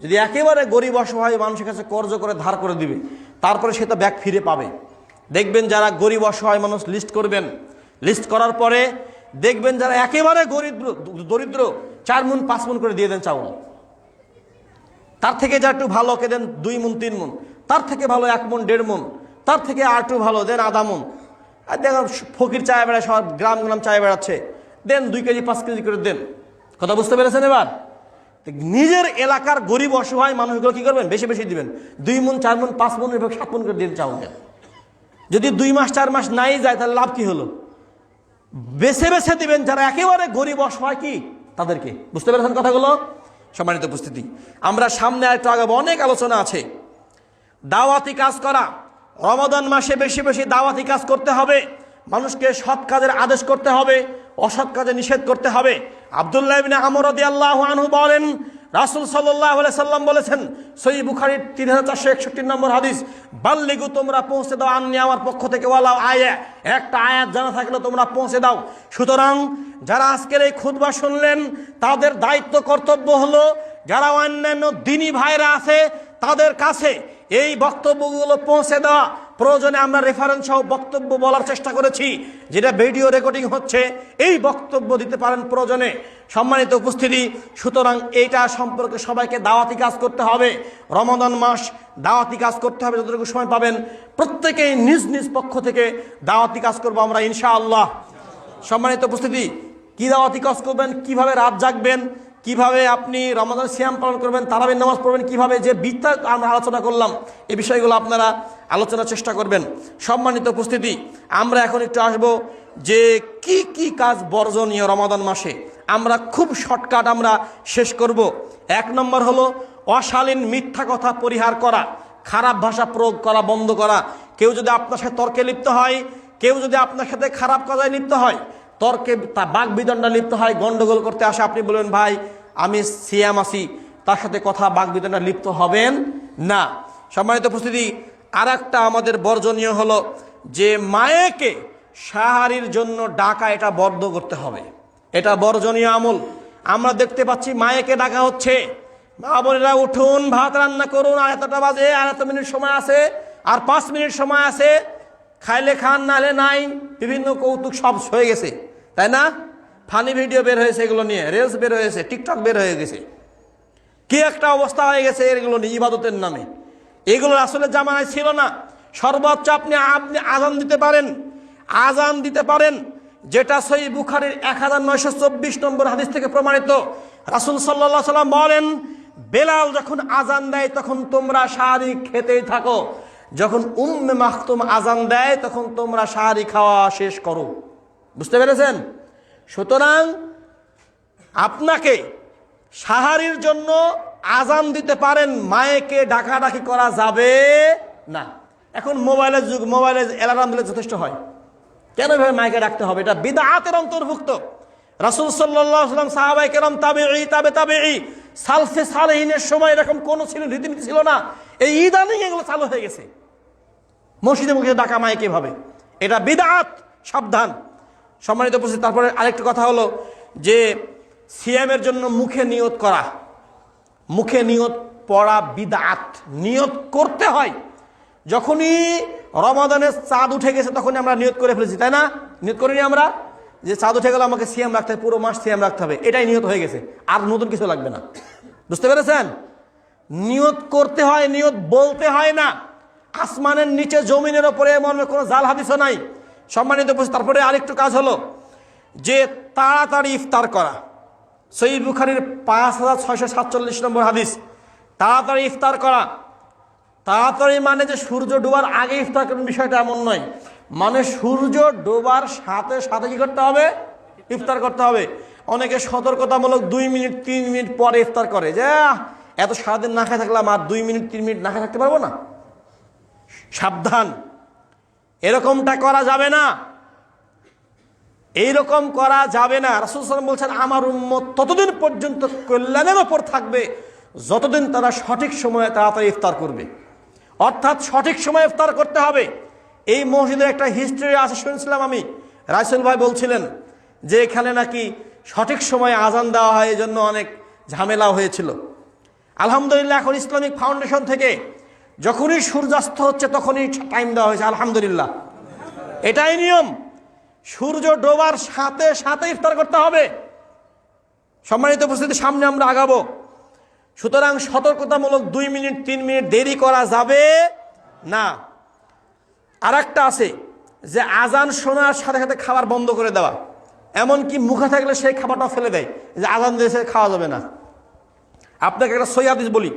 যদি একেবারে গরিব অসহায় মানুষের কাছে কর্জ করে ধার করে দিবে, তারপরে সে তো ব্যাক ফিরে পাবে। দেখবেন যারা গরিব অসহায় মানুষ লিস্ট করবেন, লিস্ট করার পরে দেখবেন যারা একেবারে দরিদ্র 4 মুন 5 মুন করে দিয়ে দেন চাউল। তার থেকে যা একটু ভালো কে দেন 2 মুন 3 মুন, তার থেকে ভালো 1 মণ 1.5 মণ, তার থেকে আর একটু ভালো দেন আধা মণ। আর দেখুন ফকির চায় বেড়ায়, সব গ্রাম গ্রাম চায় বেড়াচ্ছে, দেন 2 কেজি 5 কেজি করে দেন। কথা বুঝতে পেরেছেন? এবার নিজের এলাকার গরিব অসহায় মানুষগুলো কি করবেন? বেশি বেশি দিবেন, 2 মণ 4 মণ 5 মণ এভাবে 7 মণ করে দিন চাউল দেন। যদি 2 মাস 4 মাস নাই যায় তাহলে লাভ কি হলো? বেছে বেছে দিবেন যারা একেবারে গরিব অসহায় কি তাদেরকে। বুঝতে পেরেছেন কথাগুলো? সম্মানিত উপস্থিতি, আমরা সামনে আরেকটু আগাবো, অনেক আলোচনা আছে। দাওয়াতি কাজ করা, রমাদান মাসে বেশি বেশি দাওয়াতি কাজ করতে হবে, মানুষকে সৎ কাজের আদেশ করতে হবে, অসৎ কাজে নিষেধ করতে হবে। আব্দুল্লাহ ইবনে আমর রাদিয়াল্লাহু আনহু বলেন, রাসূল সাল্লাল্লাহু আলাইহি সাল্লাম বলেছেন, সহিহ বুখারীর 3461 নম্বর হাদিস, বাল্লিগু, তোমরা পৌঁছে দাও, আন্নি, আমার পক্ষ থেকে, ওয়ালাউ আয়া, একটা আয়াত জানা থাকলে তোমরা পৌঁছে দাও। সুতরাং যারা আজকের এই খুতবা শুনলেন, তাদের দায়িত্ব কর্তব্য হলো যারা অন্যান্য দ্বীনি ভাইরা আছে তাদের কাছে এই বক্তব্যগুলো পৌঁছে দেওয়া। প্রয়োজনে আমরা রেফারেন্স সহ বক্তব্য বলার চেষ্টা করেছি, যেটা ভিডিও রেকর্ডিং হচ্ছে, এই বক্তব্য দিতে পারেন প্রয়োজনে। সম্মানিত উপস্থিতি, সুতরাং এইটা সম্পর্কে সবাইকে দাওয়াতি কাজ করতে হবে। রমাদান মাস দাওয়াতি কাজ করতে হবে, যতটুকু সময় পাবেন প্রত্যেকেই নিজ নিজ পক্ষ থেকে দাওয়াতি কাজ করবো আমরা ইনশাআল্লাহ। সম্মানিত উপস্থিতি, কি দাওয়াতি কাজ করবেন, কিভাবে রাত জাগবেন, কিভাবে আপনি রমাদান সিয়াম পালন করবেন, তারাবির নামাজ পড়বেন, কিভাবে, যে বিদ্যা আমরা আলোচনা করলাম, এই বিষয়গুলো আপনারা আলোচনার চেষ্টা করবেন। সম্মানিত উপস্থিতি, আমরা এখন একটু আসবো যে কি কি কাজ বর্জনীয় রমাদান মাসে। আমরা খুব শর্টকাট আমরা শেষ করব। 1 নম্বর হলো অশালীন মিথ্যা কথা পরিহার করা, খারাপ ভাষা প্রয়োগ করা বন্ধ করা। কেউ যদি আপনার সাথে তর্কে লিপ্ত হয়, কেউ যদি আপনার সাথে খারাপ কাজে লিপ্ত হয়, তর্কে বাক বিদণ্ডা লিপ্ত হয়, গন্ডগোল করতে আসে, আপনি বলবেন ভাই আমি সিয়াম আছি, তার সাথে কথা বাক বিদণ্ডা লিপ্ত হবেন না। সম্মানিত উপস্থিতি, আর একটা আমাদের বর্জনীয় হলো যে মায়েকে সাহারির জন্য ডাকা, এটা বন্ধ করতে হবে, এটা বর্জনীয় আমল। আমরা দেখতে পাচ্ছি মায়েকে ডাকা হচ্ছে, মা বোনেরা উঠুন, ভাত রান্না করুন, আর এতটা বাজে, আর এত মিনিট সময় আছে, আর 5 মিনিট সময় আছে, খাইলে খান নাহলে নাই, বিভিন্ন কৌতুক সব হয়ে গেছে, তাই না? ফানি ভিডিও বের হয়েছে, এগুলো নিয়ে রিলস বের হয়েছে, টিকটক বের হয়ে গেছে, কি একটা অবস্থা হয়ে গেছে এগুলো নিয়ে ইবাদতের নামে। এগুলো আসলে জামানায় ছিল না। সর্বোচ্চ আপনি আজান দিতে পারেন, আজান দিতে পারেন, যেটা সহিহ বুখারীর 1924 নম্বর হাদিস থেকে প্রমাণিত। রাসূল সাল্লাল্লাহু আলাইহি সাল্লাম বলেন, বেলাল যখন আজান দেয় তখন তোমরা সাহারি খেতেই থাকো, যখন উম্মে মাকতুম আজান দেয় তখন তোমরা সাহারি খাওয়া শেষ করো। বুঝতে পেরেছেন? সুতরাং আপনাকে সাহারির জন্য আজান দিতে পারেন, মায়েকে ডাকাডাকি করা যাবে না। এখন মোবাইলের যুগ, মোবাইলে অ্যালার্ম দিলে যথেষ্ট হয়, কেন ভাবে মায়েকে ডাকতে হবে? এটা বিদআতের অন্তর্ভুক্ত। রাসূল সাল্লাল্লাহু আলাইহি ওয়াসাল্লাম, সাহাবায়ে কেরাম, তাবেঈ, তাবেঈ, সালফে সালেহিনের সময় এরকম কোন রীতিনীতি ছিল না। এই ইদানিং এগুলো চালু হয়ে গেছে, মসজিদে মুখে ডাকা মায়েকে ভাবে, এটা বিদআত, সাবধান। সম্মানিত উপস্থিতি, তারপরে আরেকটা কথা হলো যে সিয়ামের জন্য মুখে নিয়ত করা, মুখে নিয়ত পড়া বিদআত। নিয়ত করতে হয়, যখনই রমাদানের চাঁদ উঠে গেছে তখনই আমরা নিয়ত করে ফেলেছি, তাই না? নিয়ত করিনি আমরা যে চাঁদ উঠে গেলে আমাকে সিয়াম রাখতে হবে, পুরো মাস সিয়াম রাখতে হবে, এটাই নিয়ত হয়ে গেছে, আর নতুন কিছু লাগবে না। বুঝতে পেরেছেন? নিয়ত করতে হয়, নিয়ত বলতে হয় না। আসমানের নিচে জমিনের ওপরে মর্মে কোনো জাল হাদিসও নাই। সম্মানিত উপস্থিতি, তারপরে আরেকটু কাজ হলো যে তাড়াতাড়ি ইফতার করা। সহিহ বুখারীর 5647 নম্বর হাদিস, তাড়াতাড়ি ইফতার করা। তাড়াতাড়ি মানে যে সূর্য ডোবার আগে ইফতার করবেন বিষয়টা এমন নয়, মানে সূর্য ডোবার সাথে সাথে কি করতে হবে? ইফতার করতে হবে। অনেকে সতর্কতামূলক 2 মিনিট 3 মিনিট পরে ইফতার করে, যে এত সারাদিন না খেয়ে থাকলাম আর 2 মিনিট 3 মিনিট না খেয়ে থাকতে পারবো না। সাবধান, এরকমটা করা যাবে না, এইরকম করা যাবে না। রাসূল সাল্লাল্লাহু আলাইহি ওয়াসাল্লাম বলছেন, আমার উম্মত ততদিন পর্যন্ত কল্যাণের ওপর থাকবে যতদিন তারা সঠিক সময়ে তাড়াতাড়ি ইফতার করবে। অর্থাৎ সঠিক সময়ে ইফতার করতে হবে। এই মসজিদের একটা হিস্ট্রি আছে, শুনছিলাম আমি, রাসূল ভাই বলছিলেন যে এখানে নাকি সঠিক সময়ে আজান দেওয়া হয়, এই জন্য অনেক ঝামেলা হয়েছিল। আলহামদুলিল্লাহ, এখন ইসলামিক ফাউন্ডেশন থেকে যখনই সূর্যাস্ত হচ্ছে তখনই টাইম দেওয়া হয়েছে, আলহামদুলিল্লাহ। এটাই নিয়ম, সূর্য ডোবার সাথে সাথে ইফতার করতে হবে। সম্মানিত উপস্থিতি, সামনে আমরা আগাবো। সুতরাং সতর্কতামূলক 2 মিনিট 3 মিনিট দেরি করা যাবে না। আর একটা আছে যে আজান শোনার সাথে সাথে খাবার বন্ধ করে দেওয়া, এমনকি মুখে থাকলে সেই খাবারটাও ফেলে দেয়, যে আজান দিয়েছে খাওয়া যাবে না। আপনাকে একটা সহিহ হাদিস বলি,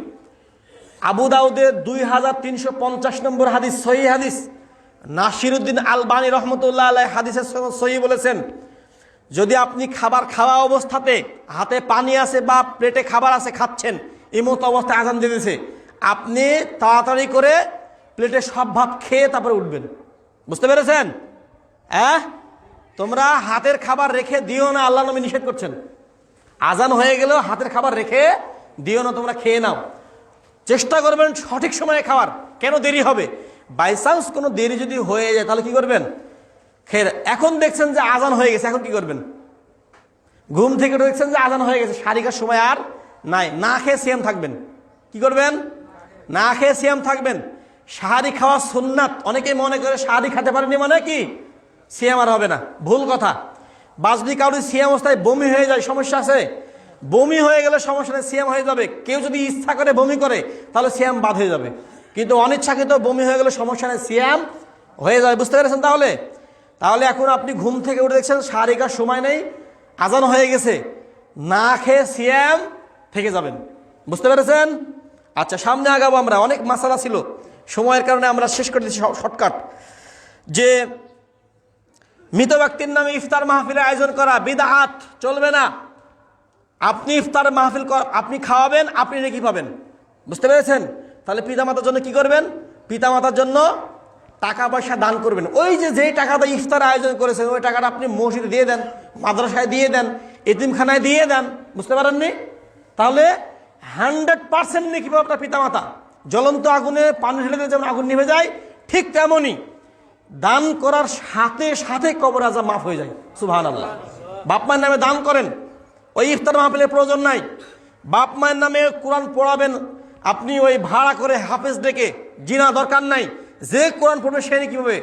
আবু দাউদের 2350 নম্বর হাদিস, সহিহ হাদিস। নাসিরউদ্দিন আলবানী রহমতুল্লাহ আলাইহি হাদিসের সহিহ বলেছেন, যদি আপনি খাবার খাওয়া অবস্থাতে হাতে পানি আছে বা প্লেটে খাবার আছে, খাচ্ছেন, এই মতো অবস্থায় আজান দিয়েছে, আপনি তাড়াতাড়ি করে প্লেটে সব ভাত খেয়ে তারপরে উঠবেন। বুঝতে পেরেছেন? তোমরা হাতের খাবার রেখে দিও না, আল্লাহ নবী নিষেধ করছেন। আজান হয়ে গেলেও হাতের খাবার রেখে দিও না, তোমরা খেয়ে নাও। চেষ্টা করবেন সঠিক সময়ে খাওয়ার। কেন দেরি হবে? বাই চান্স কোনো দেরি যদি হয়ে যায় তাহলে কি করবেন? খেয়ে। এখন দেখছেন যে আজান হয়ে গেছে, এখন কি করবেন? ঘুম থেকে দেখছেন যে আজান হয়ে গেছে, সারিকার সময় আর নাই, না খেয়ে সিয়াম থাকবেন। কি করবেন? না খেয়ে সিয়াম থাকবেন। সাহারি খাওয়া সুন্নাত। অনেকেই মনে করে সাহারি খেতে পারেনি মানে কি সিয়াম আর হবে না। ভুল কথা। বা যদি কারোর সিয়াম অবস্থায় বমি হয়ে যায়, সমস্যা আছে? বমি হয়ে গেলে সমস্যা নেই, সিয়াম হয়ে যাবে। কেউ যদি ইচ্ছা করে বমি করে তাহলে সিয়াম বাদ হয়ে যাবে, কিন্তু অনিচ্ছাকৃত বমি হয়ে গেলে সমস্যা নেই, সিয়াম হয়ে যাবে। বুঝতে পেরেছেন? তাহলে এখন আপনি ঘুম থেকে উঠে দেখছেন সাহারিকার সময় নেই, আজান হয়ে গেছে, না খেয়ে সিয়াম থেকে যাবেন। বুঝতে পেরেছেন? আচ্ছা, সামনে আগাবো আমরা। অনেক মাসালা ছিল, সময়ের কারণে আমরা শেষ করে দিচ্ছি শর্টকাট। যে মৃত ব্যক্তির নামে ইফতার মাহফিলের আয়োজন করা বিদআত, চলবে না। আপনি ইফতার মাহফিল আপনি খাওয়াবেন, আপনি নেকি পাবেন। বুঝতে পেরেছেন? তাহলে পিতামাতার জন্য কি করবেন? পিতামাতার জন্য টাকা পয়সা দান করবেন। ওই যেই টাকাটা ইফতার আয়োজন করেছেন, ওই টাকাটা আপনি মসজিদে দিয়ে দেন, মাদ্রাসায় দিয়ে দেন, এতিমখানায় দিয়ে দেন। বুঝতে পারেননি? তাহলে 100% নেকি পাবে আপনার পিতামাতা। জ্বলন্ত আগুনে পানি ঢেলে দিয়ে যেমন আগুন নিভে যায়, ঠিক তেমনই দান করার সাথে সাথে কবর আযাব মাফ হয়ে যায়। সুবহানাল্লাহ। বাপ মায়ের নামে দান করেন, ওই ইফতার মাহফিলের প্রয়োজন নাই। বাপ মায়ের নামে কোরআন পড়াবেন, আপনি ওই ভাড়া করে হাফেজ ডেকে, জিনা দরকার নাই, যে কোরআন পড়বে সে কি পাবে।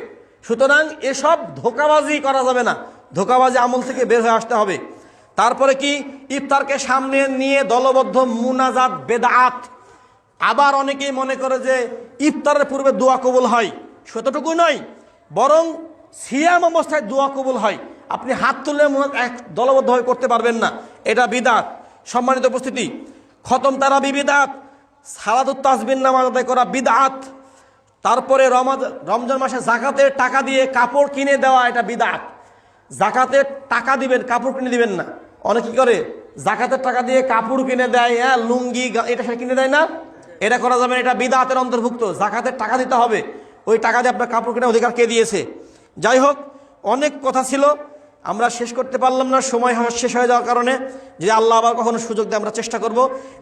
সুতরাং এসব ধোঁকাবাজি করা যাবে না, ধোঁকাবাজি আমল থেকে বের হয়ে আসতে হবে। তারপরে কি, ইফতারকে সামনে নিয়ে দলবদ্ধ মুনাজাত বেদআত। আবার অনেকেই মনে করে যে ইফতারের পূর্বে দোয়া কবুল হয়, সেতটুকু নয়, বরং সিয়াম অবস্থায় দোয়া কবুল হয়। আপনি হাত তুলে দলবদ্ধভাবে করতে পারবেন না, এটা বিদআত। সম্মানিত উপস্থিতি, খতম তারাবি বিদআত, সালাতুত তাসবিহ নামাজ আদায় করা বিদআত। তারপরে রমজান মাসে জাকাতের টাকা দিয়ে কাপড় কিনে দেওয়া, এটা বিদআত। জাকাতের টাকা দিবেন, কাপড় কিনে দিবেন না। অনেকে কি করে, জাকাতের টাকা দিয়ে কাপড় কিনে দেয়, লুঙ্গি এটা সে কিনে দেয় না, এটা করা যাবে না, এটা বিদআতের অন্তর্ভুক্ত। জাকাতের টাকা দিতে হবে, ওই টাকা দিয়ে আপনার কাপড় কেনার অধিকার কে দিয়েছে? যাই হোক, অনেক কথা ছিল, আমরা শেষ করতে পারলাম না সময় শেষ হয়ে যাওয়ার কারণে। যে আল্লাহ আবার কখনো সুযোগ দিয়ে আমরা চেষ্টা করব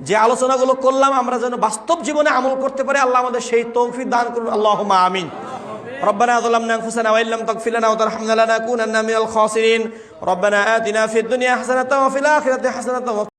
যে আলোচনাগুলো করলাম আমরা যেন বাস্তব জীবনে আমল করতে পারি। আল্লাহ আমাদের সেই তৌফিক দান করুন, আল্লাহুম্মা আমিন। ربنا ظلمنا أنفسنا وإن لم تغفر لنا وترحمنا لنكونن من الخاسرين. ربنا آتنا في الدنيا حسنة وفي الآخرة حسنة